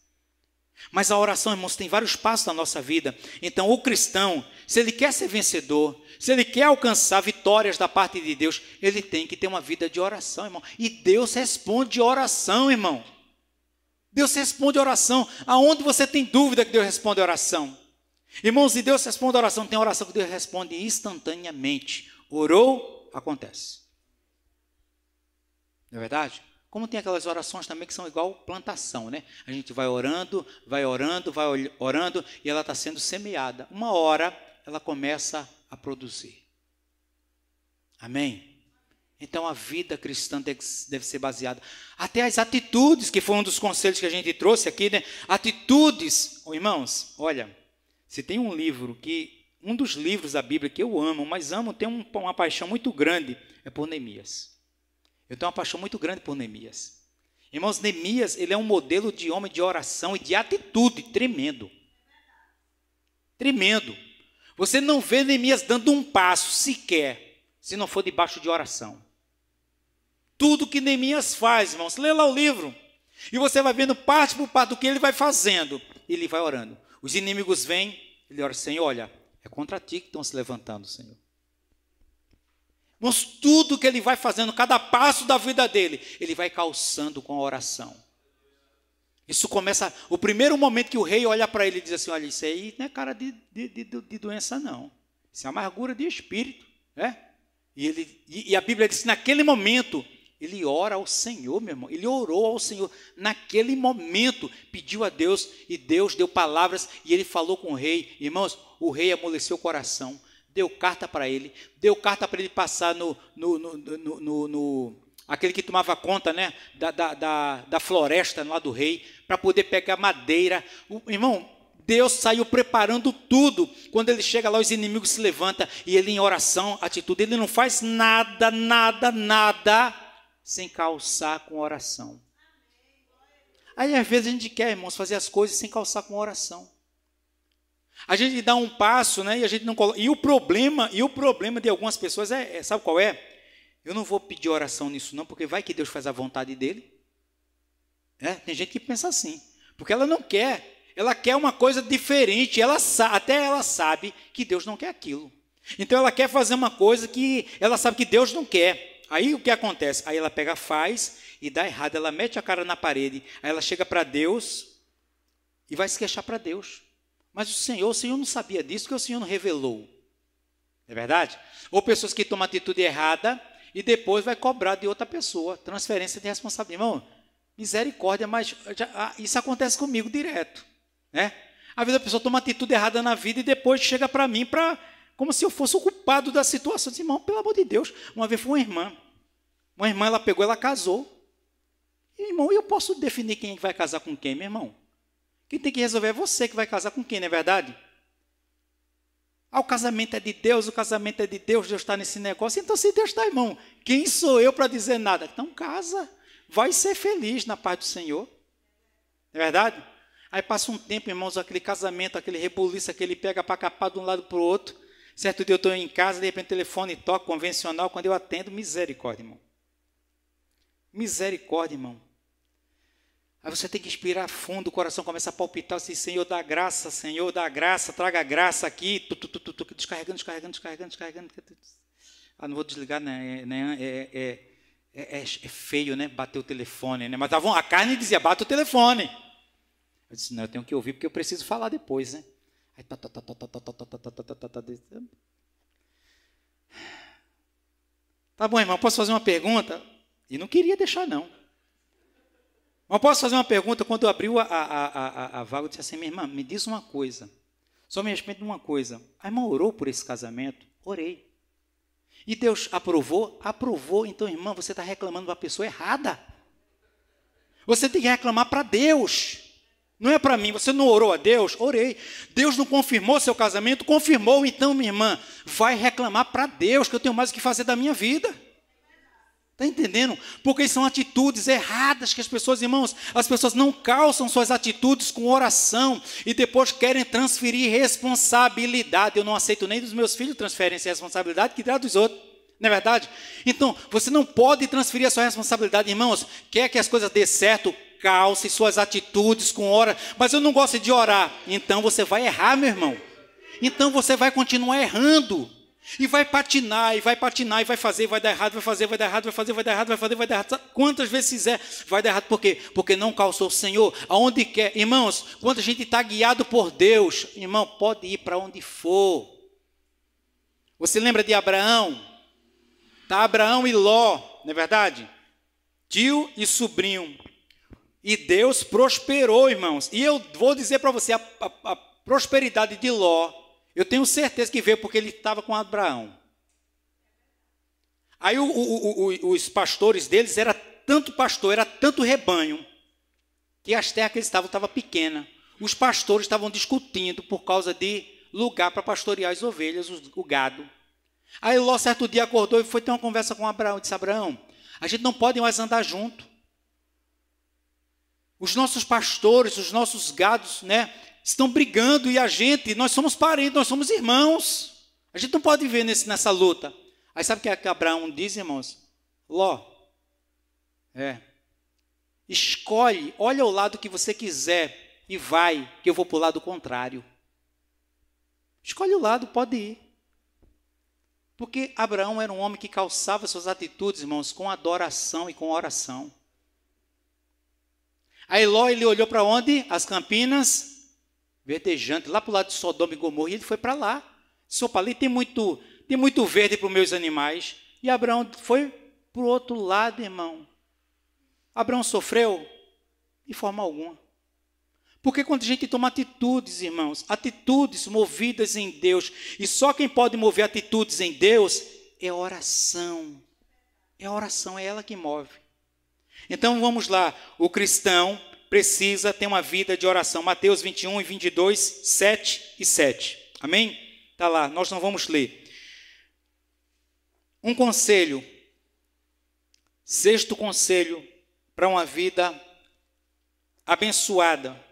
Mas a oração, irmãos, tem vários passos na nossa vida. Então, o cristão, se ele quer ser vencedor, se ele quer alcançar vitórias da parte de Deus, ele tem que ter uma vida de oração, irmão. E Deus responde oração, irmão. Deus responde oração. Aonde você tem dúvida que Deus responde oração? Irmãos, se Deus responde oração, tem oração que Deus responde instantaneamente. Orou, acontece. Não é verdade? Como tem aquelas orações também que são igual plantação, né? A gente vai orando, e ela está sendo semeada. Uma hora ela começa a produzir. Amém? Então a vida cristã deve ser baseada. Até as atitudes, que foi um dos conselhos que a gente trouxe aqui, né? Atitudes, irmãos, olha, se tem um livro um dos livros da Bíblia que eu amo, mas tenho uma paixão muito grande, é por Neemias. Eu tenho uma paixão muito grande por Neemias. Irmãos, Neemias, ele é um modelo de homem de oração e de atitude tremendo. Tremendo. Você não vê Neemias dando um passo sequer, se não for debaixo de oração. Tudo que Neemias faz, irmãos, lê lá o livro, e você vai vendo parte por parte do que ele vai fazendo, ele vai orando. Os inimigos vêm, ele ora, Senhor, olha, é contra ti que estão se levantando, Senhor. Mas tudo que ele vai fazendo, cada passo da vida dele, ele vai calçando com a oração. Isso começa, o primeiro momento que o rei olha para ele e diz assim, olha, isso aí não é cara de doença não, isso é amargura de espírito, né? E a Bíblia diz que naquele momento, ele ora ao Senhor, meu irmão, ele orou ao Senhor, naquele momento, pediu a Deus, e Deus deu palavras, e ele falou com o rei, irmãos, o rei amoleceu o coração, deu carta para ele passar aquele que tomava conta, né, da floresta lá do rei, para poder pegar madeira. Irmão, Deus saiu preparando tudo. Quando ele chega lá, os inimigos se levantam, e ele em oração, atitude, ele não faz nada sem calçar com oração. Aí às vezes a gente quer, irmãos, fazer as coisas sem calçar com oração. A gente dá um passo, né, e a gente não coloca. E o problema de algumas pessoas sabe qual é? Eu não vou pedir oração nisso não, porque vai que Deus faz a vontade dele. Tem gente que pensa assim, porque ela não quer. Ela quer uma coisa diferente, até ela sabe que Deus não quer aquilo. Então ela quer fazer uma coisa que ela sabe que Deus não quer. Aí o que acontece? Aí ela pega, faz e dá errado, ela mete a cara na parede, aí ela chega para Deus e vai se queixar para Deus. Mas o Senhor não sabia disso, porque o Senhor não revelou. É verdade? Ou pessoas que tomam atitude errada e depois vai cobrar de outra pessoa, transferência de responsabilidade. Irmão, misericórdia, mas isso acontece comigo direto. Né? Às vezes a pessoa toma uma atitude errada na vida e depois chega para mim como se eu fosse o culpado da situação. Disse, irmão, pelo amor de Deus, uma vez foi uma irmã, ela pegou, ela casou. E, irmão, eu posso definir quem vai casar com quem, meu irmão? Quem tem que resolver é você que vai casar com quem, não é verdade? O casamento é de Deus, Deus está nesse negócio. Então, se Deus está, irmão, quem sou eu para dizer nada? Então, casa, vai ser feliz na paz do Senhor. Não é verdade? Aí passa um tempo, irmãos, aquele casamento, aquele rebuliço, aquele pega para capar de um lado para o outro. Certo dia eu estou em casa, de repente o telefone toca, convencional, quando eu atendo, misericórdia, irmão. Misericórdia, irmão. Aí você tem que inspirar fundo, o coração começa a palpitar, assim, Senhor, dá graça, traga graça aqui, descarregando. Não vou desligar, né? É feio, né? Bater o telefone, né? Mas a carne dizia, bate o telefone. Eu disse, não, eu tenho que ouvir porque eu preciso falar depois, né? Aí, tá bom, irmão, posso fazer uma pergunta? E não queria deixar, não. Mas posso fazer uma pergunta? Quando abriu a vaga, eu disse assim, minha irmã, me diz uma coisa. Só me responde uma coisa. A irmã orou por esse casamento? Orei. E Deus aprovou? Aprovou. Então, irmã, você está reclamando para a pessoa errada. Você tem que reclamar para Deus. Não é para mim. Você não orou a Deus? Orei. Deus não confirmou seu casamento? Confirmou. Então, minha irmã, vai reclamar para Deus, que eu tenho mais o que fazer da minha vida. Está entendendo? Porque são atitudes erradas que as pessoas, irmãos, as pessoas não calçam suas atitudes com oração e depois querem transferir responsabilidade. Eu não aceito nem dos meus filhos transferem essa responsabilidade, que dirá dos outros. Não é verdade? Então, você não pode transferir a sua responsabilidade, irmãos. Quer que as coisas dê certo? Calce suas atitudes com oração. Mas eu não gosto de orar. Então você vai errar, meu irmão. Então você vai continuar errando. E vai patinar, e vai fazer, vai dar errado, vai fazer, vai dar errado, vai fazer, vai dar errado, vai fazer, vai dar errado. Quantas vezes fizer, vai dar errado. Por quê? Porque não calçou o Senhor aonde quer. Irmãos, quando a gente está guiado por Deus, irmão, pode ir para onde for. Você lembra de Abraão? Está Abraão e Ló, não é verdade? Tio e sobrinho. E Deus prosperou, irmãos. E eu vou dizer para você, a prosperidade de Ló Eu tenho certeza que veio porque ele estava com Abraão. Aí os pastores deles era tanto pastor, era tanto rebanho, que as terras que eles estavam pequenas. Os pastores estavam discutindo por causa de lugar para pastorear as ovelhas, o gado. Aí Ló certo dia acordou e foi ter uma conversa com Abraão. Disse: Abraão, a gente não pode mais andar junto. Os nossos pastores, os nossos gados, né, estão brigando e nós somos parentes, nós somos irmãos. A gente não pode viver nessa luta. Aí sabe o que Abraão diz, irmãos? Ló, escolhe, olha o lado que você quiser e vai, que eu vou para o lado contrário. Escolhe o lado, pode ir. Porque Abraão era um homem que calçava suas atitudes, irmãos, com adoração e com oração. Aí Ló, ele olhou para onde? As campinas verdejantes, lá para o lado de Sodoma e Gomorra, e ele foi para lá. Disse: opa, ali tem muito verde para os meus animais. E Abraão foi para o outro lado, irmão. Abraão sofreu? De forma alguma. Porque quando a gente toma atitudes, irmãos, atitudes movidas em Deus, e só quem pode mover atitudes em Deus é oração. É a oração, é ela que move. Então vamos lá, o cristão precisa ter uma vida de oração. Mateus 21 e 22, 7 e 7. Amém? Está lá, nós não vamos ler. Um conselho, sexto conselho para uma vida abençoada.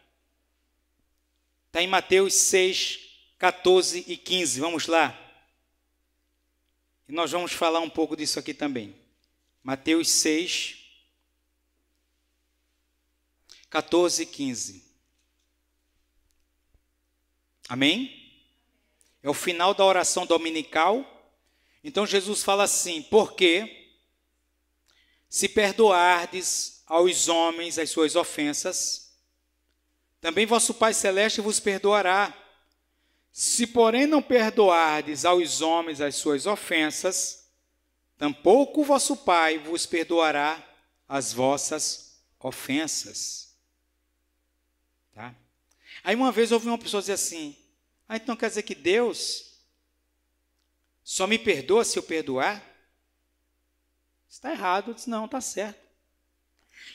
Está em Mateus 6, 14 e 15. Vamos lá. E nós vamos falar um pouco disso aqui também. Mateus 6, 14 e 15. Amém? É o final da oração dominical. Então Jesus fala assim: porque se perdoardes aos homens as suas ofensas, também vosso Pai Celeste vos perdoará. Se, porém, não perdoardes aos homens as suas ofensas, tampouco vosso Pai vos perdoará as vossas ofensas. Tá? Aí uma vez eu ouvi uma pessoa dizer assim: então quer dizer que Deus só me perdoa se eu perdoar? Está errado. Eu disse: não, está certo.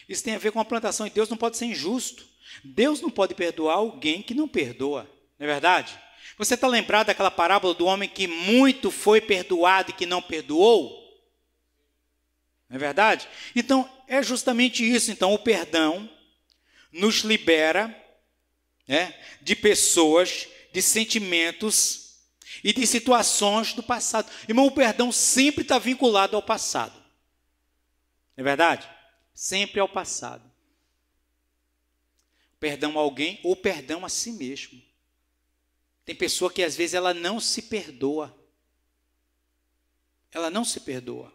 Isso tem a ver com a plantação, e Deus não pode ser injusto. Deus não pode perdoar alguém que não perdoa, não é verdade? Você está lembrado daquela parábola do homem que muito foi perdoado e que não perdoou? Não é verdade? Então, é justamente isso. Então, o perdão nos libera de pessoas, de sentimentos e de situações do passado. Irmão, o perdão sempre está vinculado ao passado. Não é verdade? Sempre ao passado. Perdão a alguém ou perdão a si mesmo. Tem pessoa que às vezes ela não se perdoa. Ela não se perdoa.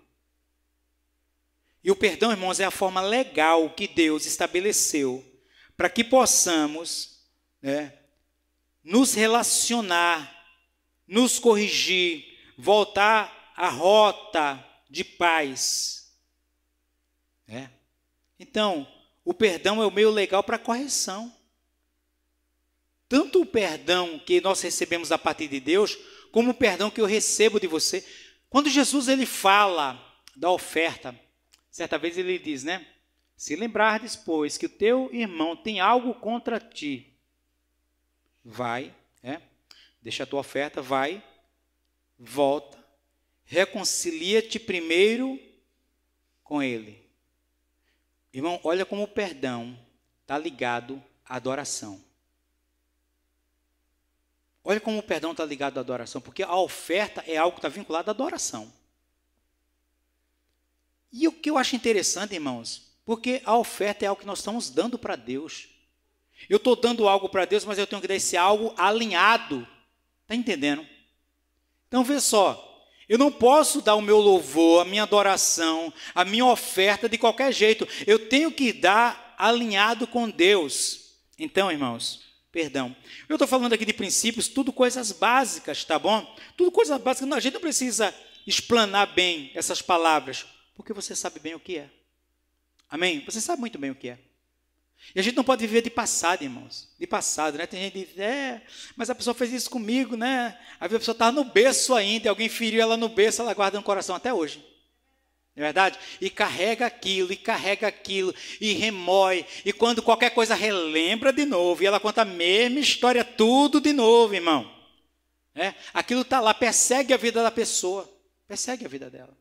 E o perdão, irmãos, é a forma legal que Deus estabeleceu para que possamos nos relacionar, nos corrigir, voltar à rota de paz. Então, o perdão é o meio legal para a correção. Tanto o perdão que nós recebemos da parte de Deus, como o perdão que eu recebo de você. Quando Jesus ele fala da oferta, certa vez ele diz, se lembrardes, pois, que o teu irmão tem algo contra ti, vai, deixa a tua oferta, vai, volta, reconcilia-te primeiro com ele. Irmão, olha como o perdão está ligado à adoração. Olha como o perdão está ligado à adoração, porque a oferta é algo que está vinculado à adoração. E o que eu acho interessante, irmãos, porque a oferta é algo que nós estamos dando para Deus. Eu estou dando algo para Deus, mas eu tenho que dar esse algo alinhado. Está entendendo? Então, vê só. Eu não posso dar o meu louvor, a minha adoração, a minha oferta de qualquer jeito. Eu tenho que dar alinhado com Deus. Então, irmãos, perdão. Eu estou falando aqui de princípios, tudo coisas básicas, tá bom? Tudo coisas básicas. A gente não precisa explanar bem essas palavras, porque você sabe bem o que é. Amém? Você sabe muito bem o que é. E a gente não pode viver de passado, irmãos. De passado, né? Tem gente que diz, mas a pessoa fez isso comigo, né? A pessoa estava no berço ainda, e alguém feriu ela no berço, ela guarda no coração até hoje. Não é verdade? E carrega aquilo, e remói. E quando qualquer coisa relembra de novo, e ela conta a mesma história, tudo de novo, irmão. Aquilo está lá, persegue a vida da pessoa. Persegue a vida dela.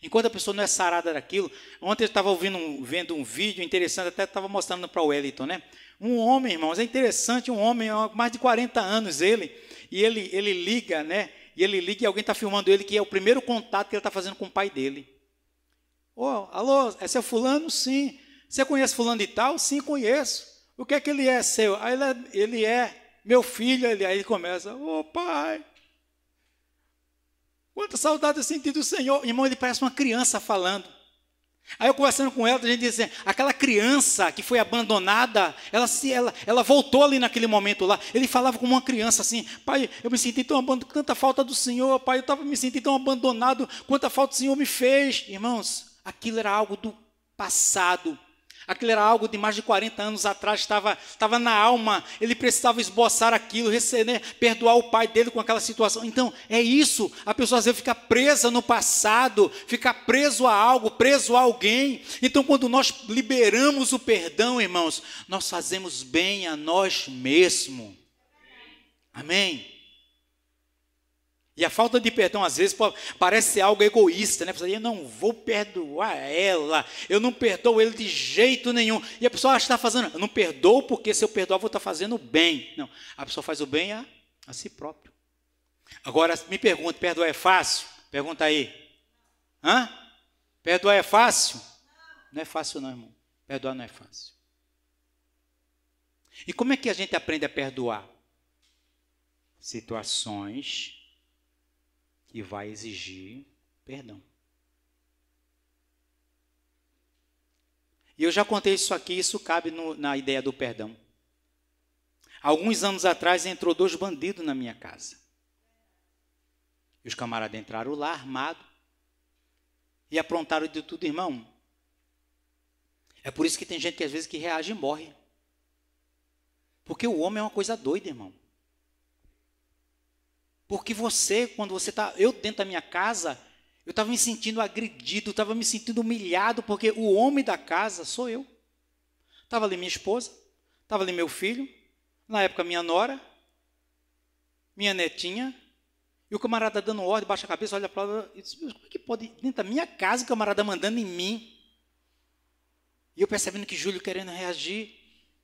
Enquanto a pessoa não é sarada daquilo. Ontem eu estava vendo um vídeo interessante, até estava mostrando para o Wellington, né? Um homem, irmãos, é interessante, um homem, mais de 40 anos ele liga, né? E ele liga e alguém está filmando ele, que é o primeiro contato que ele está fazendo com o pai dele. Alô, é seu fulano? Sim. Você conhece fulano de tal? Sim, conheço. O que é que ele é seu? Aí ele é meu filho. Aí ele começa, pai, quanta saudade eu senti do Senhor. Irmão, ele parece uma criança falando. Aí eu conversando com ela, a gente dizendo, aquela criança que foi abandonada, ela voltou ali naquele momento lá. Ele falava como uma criança assim, pai, eu me senti tão abandonado, tanta falta do Senhor, pai, eu estava me sentindo tão abandonado, quanta falta o Senhor me fez. Irmãos, aquilo era algo do passado. Aquilo era algo de mais de 40 anos atrás, estava na alma, ele precisava esboçar aquilo, perdoar o pai dele com aquela situação. Então, é isso, a pessoa às vezes fica presa no passado, fica preso a algo, preso a alguém. Então, quando nós liberamos o perdão, irmãos, nós fazemos bem a nós mesmos. Amém? E a falta de perdão, às vezes, parece ser algo egoísta, né? Eu não vou perdoar ela, eu não perdoo ele de jeito nenhum. E a pessoa acha que está fazendo, eu não perdoo porque se eu perdoar eu vou estar fazendo bem. Não, a pessoa faz o bem a si próprio. Agora, me pergunta, perdoar é fácil? Pergunta aí. Perdoar é fácil? Não é fácil não, irmão. Perdoar não é fácil. E como é que a gente aprende a perdoar? Situações que vai exigir perdão. E eu já contei isso aqui, isso cabe na ideia do perdão. Alguns anos atrás entrou 2 bandidos na minha casa. E os camaradas entraram lá armados e aprontaram de tudo, irmão. É por isso que tem gente que às vezes que reage e morre. Porque o homem é uma coisa doida, irmão. Porque quando você está, eu dentro da minha casa, eu estava me sentindo agredido, estava me sentindo humilhado, porque o homem da casa sou eu. Estava ali minha esposa, estava ali meu filho, na época minha nora, minha netinha, e o camarada dando ordem, baixa a cabeça, olha para ela, e diz, como é que pode, dentro da minha casa, o camarada mandando em mim? E eu percebendo que Júlio querendo reagir,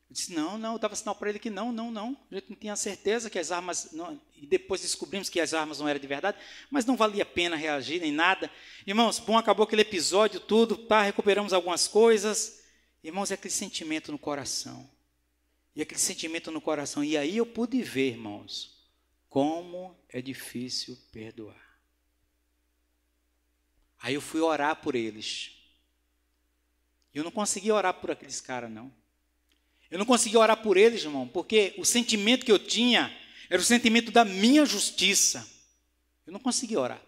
eu disse, não, eu dava sinal para ele que não, a gente não tinha certeza que as armas, não, e depois descobrimos que as armas não eram de verdade, mas não valia a pena reagir nem nada. Irmãos, bom, acabou aquele episódio, tudo, recuperamos algumas coisas. Irmãos, é aquele sentimento no coração. E aí eu pude ver, irmãos, como é difícil perdoar. Aí eu fui orar por eles. Eu não consegui orar por aqueles caras, não. Eu não conseguia orar por eles, irmão, porque o sentimento que eu tinha era o sentimento da minha justiça. Eu não conseguia orar.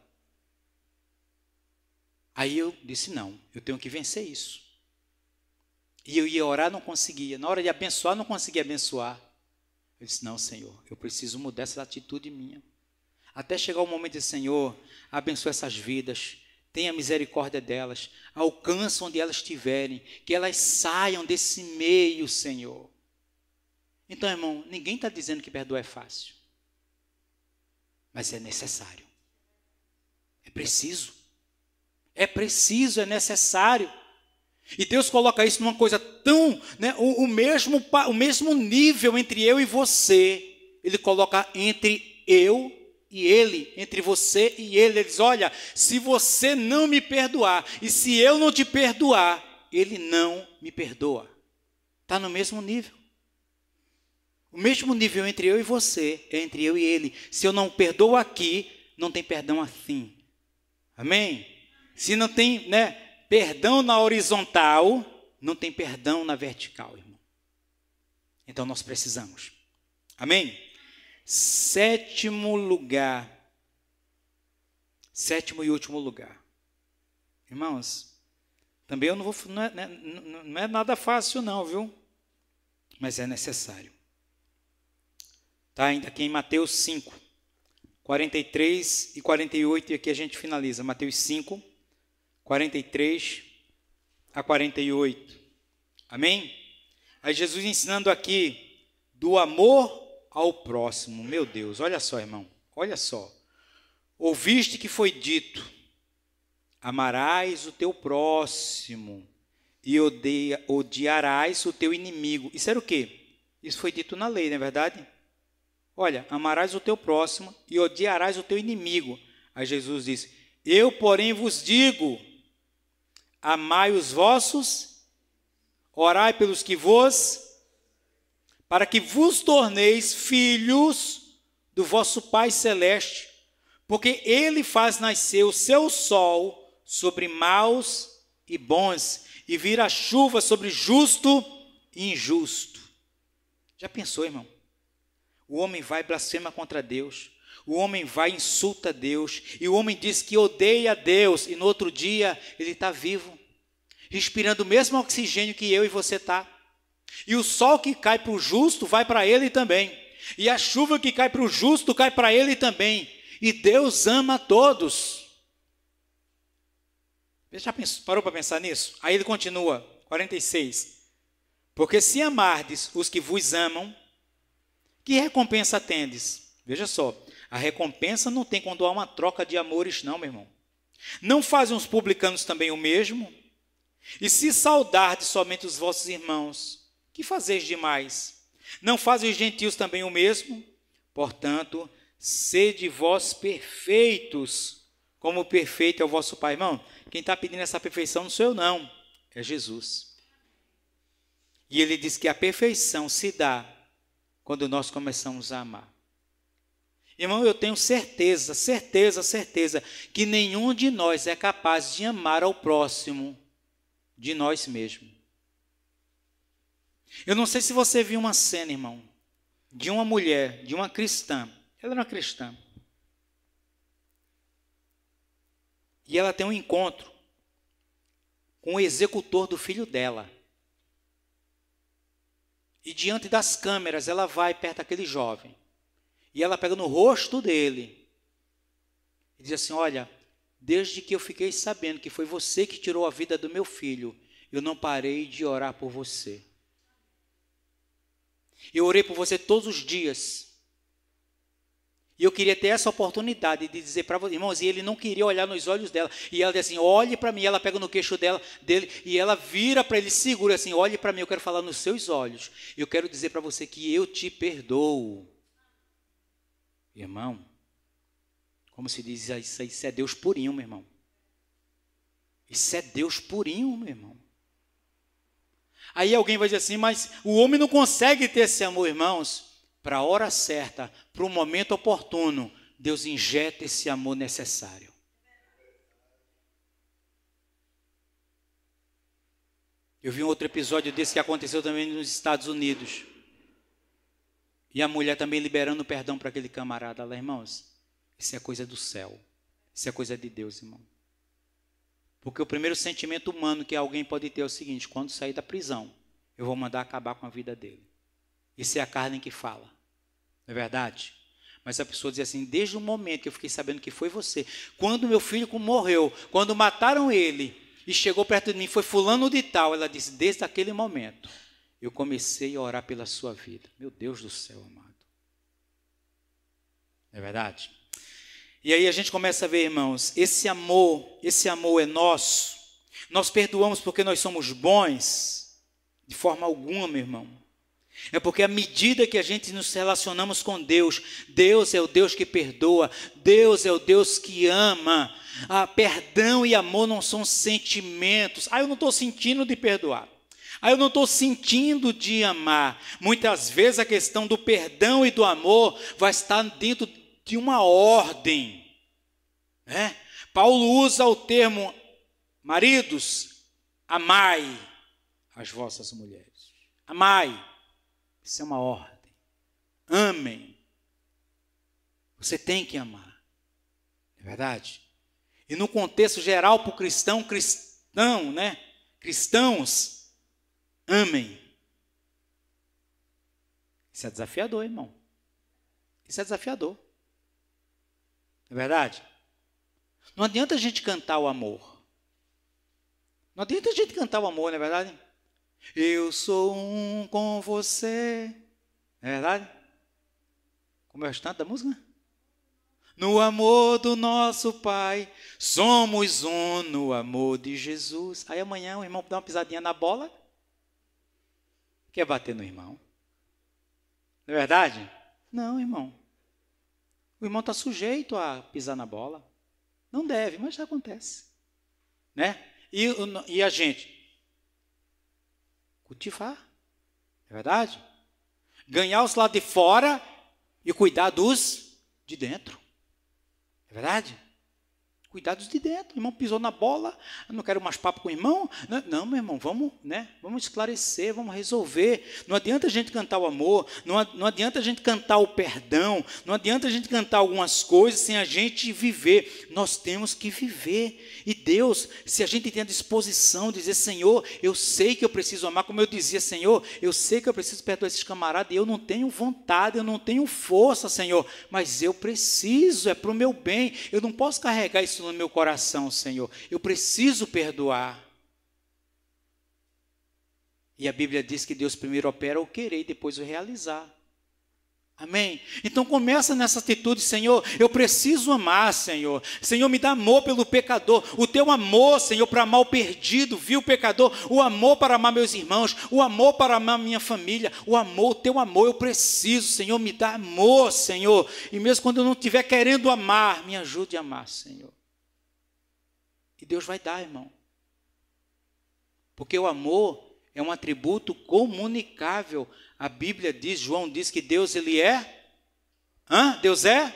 Aí eu disse, não, eu tenho que vencer isso. E eu ia orar, não conseguia. Na hora de abençoar, não conseguia abençoar. Eu disse, não, Senhor, eu preciso mudar essa atitude minha. Até chegar o momento de, Senhor, abençoa essas vidas, tenha misericórdia delas, alcance onde elas estiverem, que elas saiam desse meio, Senhor. Então, irmão, ninguém está dizendo que perdoar é fácil, mas é necessário. É preciso, é necessário. E Deus coloca isso numa coisa tão, né, o mesmo nível entre eu e você, Ele coloca entre eu e ele, entre você e ele. Ele diz, olha, se você não me perdoar, e se eu não te perdoar, ele não me perdoa. Está no mesmo nível. O mesmo nível entre eu e você, é entre eu e ele. Se eu não perdoo aqui, não tem perdão assim. Amém? Se não tem, né, perdão na horizontal, não tem perdão na vertical, irmão. Então nós precisamos. Amém? 7º lugar. 7º e último lugar. Irmãos, Também eu não vou, não é nada fácil não, viu? Mas é necessário. Está ainda aqui em Mateus 5, 43 e 48, e aqui a gente finaliza. Mateus 5, 43 a 48. Amém? Aí Jesus ensinando aqui do amor ao próximo. Meu Deus, olha só, irmão, olha só. Ouviste que foi dito: amarás o teu próximo e odiarás o teu inimigo. Isso era o quê? Isso foi dito na lei, não é verdade? Olha, amarás o teu próximo e odiarás o teu inimigo. Aí Jesus disse: eu, porém, vos digo, amai os vossos, orai pelos que vos, para que vos torneis filhos do vosso Pai Celeste, porque Ele faz nascer o seu sol sobre maus e bons, e vira chuva sobre justo e injusto. Já pensou, irmão? O homem vai e blasfema contra Deus, o homem vai e insulta Deus, e o homem diz que odeia Deus, e no outro dia ele está vivo, respirando o mesmo oxigênio que eu e você está. E o sol que cai para o justo vai para ele também, e a chuva que cai para o justo cai para ele também, e Deus ama a todos. Já parou para pensar nisso? Aí ele continua, 46. Porque se amardes os que vos amam, que recompensa tendes? Veja só, a recompensa não tem quando há uma troca de amores não, meu irmão. Não fazem os publicanos também o mesmo? E se saudardes somente os vossos irmãos, que fazeis demais? Não fazem os gentios também o mesmo? Portanto, sede vós perfeitos, como perfeito é o vosso Pai. Irmão, quem está pedindo essa perfeição não sou eu não, é Jesus. E ele diz que a perfeição se dá quando nós começamos a amar. Irmão, eu tenho certeza que nenhum de nós é capaz de amar ao próximo de nós mesmos. Eu não sei se você viu uma cena, irmão, de uma mulher, de uma cristã. Ela era uma cristã. E ela tem um encontro com o executor do filho dela. E diante das câmeras, ela vai perto daquele jovem. E ela pega no rosto dele. E diz assim: olha, desde que eu fiquei sabendo que foi você que tirou a vida do meu filho, eu não parei de orar por você. Eu orei por você todos os dias. E eu queria ter essa oportunidade de dizer para vocês, irmãos, e ele não queria olhar nos olhos dela. E ela diz assim: olhe para mim. Ela pega no queixo dele, e ela vira para ele, segura assim: olhe para mim, eu quero falar nos seus olhos. Eu quero dizer para você que eu te perdoo. Irmão, como se diz, isso é Deus purinho, meu irmão. Isso é Deus purinho, meu irmão. Aí alguém vai dizer assim: mas o homem não consegue ter esse amor, irmãos. Para a hora certa, para o momento oportuno, Deus injeta esse amor necessário. Eu vi um outro episódio desse que aconteceu também nos Estados Unidos. E a mulher também liberando perdão para aquele camarada lá, irmãos. Isso é coisa do céu. Isso é coisa de Deus, irmão. Porque o primeiro sentimento humano que alguém pode ter é o seguinte: quando sair da prisão, eu vou mandar acabar com a vida dele. Isso é a carne que fala. Não é verdade? Mas a pessoa diz assim: desde o momento que eu fiquei sabendo que foi você, quando meu filho morreu, quando mataram ele, e chegou perto de mim, foi fulano de tal, ela disse: desde aquele momento, eu comecei a orar pela sua vida. Meu Deus do céu, amado. Não é verdade? E aí a gente começa a ver, irmãos, esse amor é nosso. Nós perdoamos porque nós somos bons? De forma alguma, meu irmão. É porque à medida que a gente nos relacionamos com Deus, Deus é o Deus que perdoa, Deus é o Deus que ama. Perdão e amor não são sentimentos. Eu não estou sentindo de perdoar. Eu não estou sentindo de amar. Muitas vezes a questão do perdão e do amor vai estar dentro de uma ordem. Paulo usa o termo: maridos, amai as vossas mulheres. Amai. Isso é uma ordem. Amem. Você tem que amar. É verdade? E no contexto geral, para o cristão, né? cristãos, amem. Isso é desafiador, irmão. Isso é desafiador. Não é verdade? Não adianta a gente cantar o amor. Não adianta a gente cantar o amor, não é verdade? Eu sou um com você. Não é verdade? Como é o restante da música? No amor do nosso Pai, somos um no amor de Jesus. Aí amanhã o irmão dá uma pisadinha na bola, quer bater no irmão. Não é verdade? Não, irmão. O irmão está sujeito a pisar na bola. Não deve, mas já acontece. Né? E a gente? Cultivar. É verdade? Ganhar os lá de fora e cuidar dos de dentro. É verdade? Cuidar dos de dentro. O irmão pisou na bola, eu não quero mais papo com o irmão. Não, meu irmão, vamos esclarecer, vamos resolver. Não adianta a gente cantar o amor, não adianta a gente cantar o perdão, não adianta a gente cantar algumas coisas sem a gente viver. Nós temos que viver. E Deus, se a gente tem a disposição de dizer, Senhor, eu sei que eu preciso amar, como eu dizia, Senhor, eu sei que eu preciso perdoar esses camaradas, e eu não tenho vontade, eu não tenho força, Senhor, mas eu preciso, é para o meu bem, eu não posso carregar isso no meu coração, Senhor, eu preciso perdoar. E a Bíblia diz que Deus primeiro opera o querer e depois o realizar. Amém? Então começa nessa atitude, Senhor, eu preciso amar, Senhor. Senhor, me dá amor pelo pecador. O teu amor, Senhor, para amar o perdido, viu, pecador? O amor para amar meus irmãos, o amor para amar minha família, o teu amor eu preciso, Senhor, me dá amor, Senhor. E mesmo quando eu não estiver querendo amar, me ajude a amar, Senhor. E Deus vai dar, irmão. Porque o amor é um atributo comunicável. A Bíblia diz, João diz que Deus, ele é? Deus é?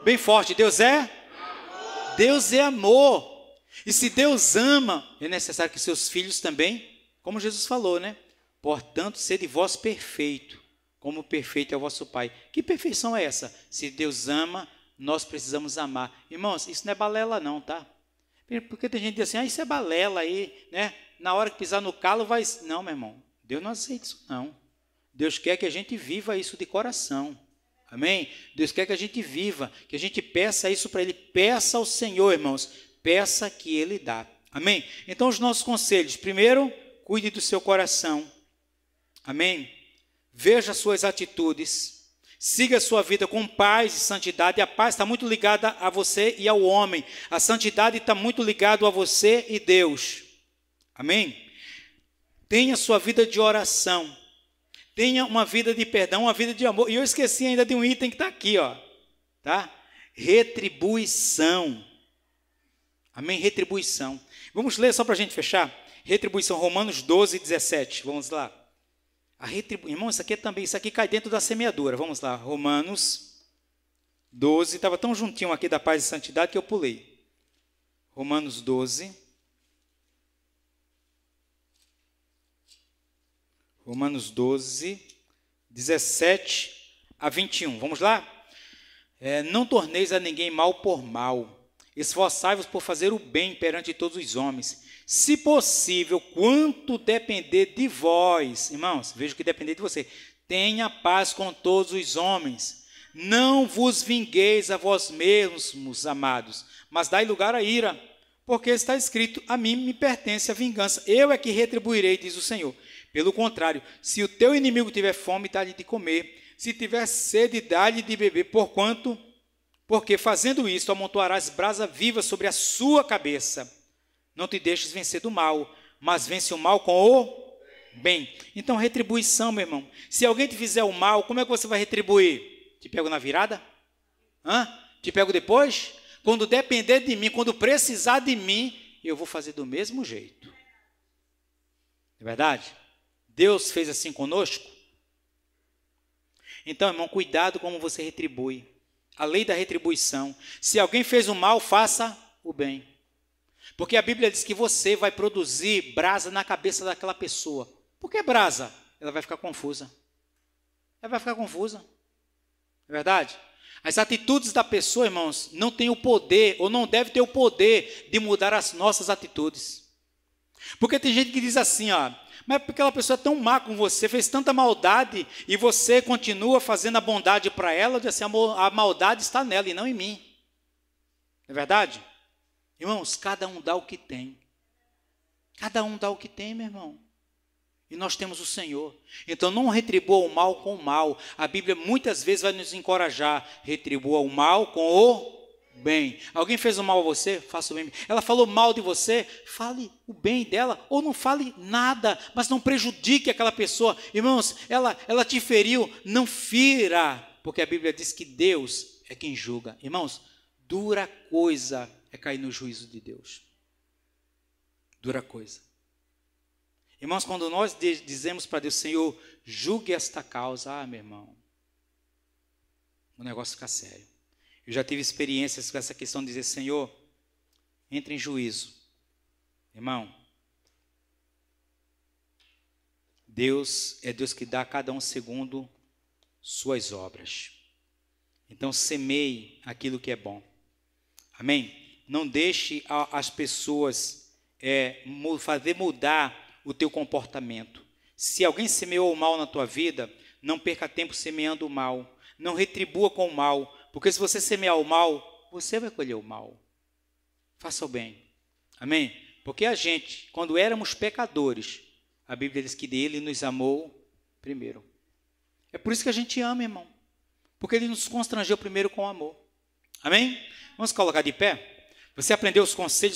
Bem forte, Deus é? Amor. Deus é amor. E se Deus ama, é necessário que seus filhos também, como Jesus falou, né? Portanto, sede vós perfeito, como perfeito é o vosso Pai. Que perfeição é essa? Se Deus ama, nós precisamos amar. Irmãos, isso não é balela não, tá? Porque tem gente que diz assim, isso é balela aí, né? Na hora que pisar no calo vai... Não, meu irmão, Deus não aceita isso não. Deus quer que a gente viva isso de coração. Amém? Deus quer que a gente viva, que a gente peça isso para Ele. Peça ao Senhor, irmãos. Peça que Ele dá. Amém? Então, os nossos conselhos. Primeiro, cuide do seu coração. Amém? Veja as suas atitudes. Siga a sua vida com paz e santidade. A paz está muito ligada a você e ao homem. A santidade está muito ligada a você e Deus. Amém? Tenha sua vida de oração. Tenha uma vida de perdão, uma vida de amor. E eu esqueci ainda de um item que está aqui, ó. Tá? Retribuição. Amém? Retribuição. Vamos ler só para a gente fechar? Retribuição, Romanos 12, 17. Vamos lá. Irmão, isso aqui cai dentro da semeadura. Vamos lá. Romanos 12. Estava tão juntinho aqui da paz e santidade que eu pulei. Romanos 12. Romanos 12, 17 a 21. Vamos lá? Não torneis a ninguém mal por mal. Esforçai-vos por fazer o bem perante todos os homens. Se possível, quanto depender de vós, irmãos, veja que depender de você, tenha paz com todos os homens. Não vos vingueis a vós mesmos, amados, mas dai lugar à ira, porque está escrito, a mim me pertence a vingança, eu é que retribuirei, diz o Senhor. Pelo contrário, se o teu inimigo tiver fome, dá-lhe de comer. Se tiver sede, dá-lhe de beber. Porque fazendo isso, amontoarás brasa viva sobre a sua cabeça. Não te deixes vencer do mal, mas vence o mal com o bem. Então, retribuição, meu irmão. Se alguém te fizer o mal, como é que você vai retribuir? Te pego na virada? Te pego depois? Quando depender de mim, quando precisar de mim, eu vou fazer do mesmo jeito. É verdade? Deus fez assim conosco? Então, irmão, cuidado como você retribui. A lei da retribuição. Se alguém fez o mal, faça o bem. Porque a Bíblia diz que você vai produzir brasa na cabeça daquela pessoa. Por que brasa? Ela vai ficar confusa. Ela vai ficar confusa. É verdade? As atitudes da pessoa, irmãos, não têm o poder, ou não deve ter o poder de mudar as nossas atitudes. Porque tem gente que diz assim, ó, mas porque aquela pessoa é tão má com você, fez tanta maldade, e você continua fazendo a bondade para ela, diz assim, a maldade está nela e não em mim. Não é verdade? Irmãos, cada um dá o que tem. Cada um dá o que tem, meu irmão. E nós temos o Senhor. Então não retribua o mal com o mal. A Bíblia muitas vezes vai nos encorajar. Retribua o mal com o bem. Alguém fez o mal a você? Faça o bem. Ela falou mal de você? Fale o bem dela. Ou não fale nada, mas não prejudique aquela pessoa. Irmãos, ela te feriu. Não fira. Porque a Bíblia diz que Deus é quem julga. Irmãos, dura coisa é cair no juízo de Deus. Dura coisa. Irmãos, quando nós dizemos para Deus, Senhor, julgue esta causa, meu irmão, o negócio fica sério. Eu já tive experiências com essa questão de dizer, Senhor, entre em juízo. Irmão, Deus é Deus que dá a cada um segundo suas obras. Então, semeie aquilo que é bom. Amém? Não deixe as pessoas fazer mudar o teu comportamento. Se alguém semeou o mal na tua vida, não perca tempo semeando o mal. Não retribua com o mal, porque se você semear o mal, você vai colher o mal. Faça o bem. Amém? Porque a gente, quando éramos pecadores, a Bíblia diz que dele nos amou primeiro. É por isso que a gente ama, irmão. Porque ele nos constrangeu primeiro com amor. Amém? Vamos colocar de pé? Você aprendeu os conselhos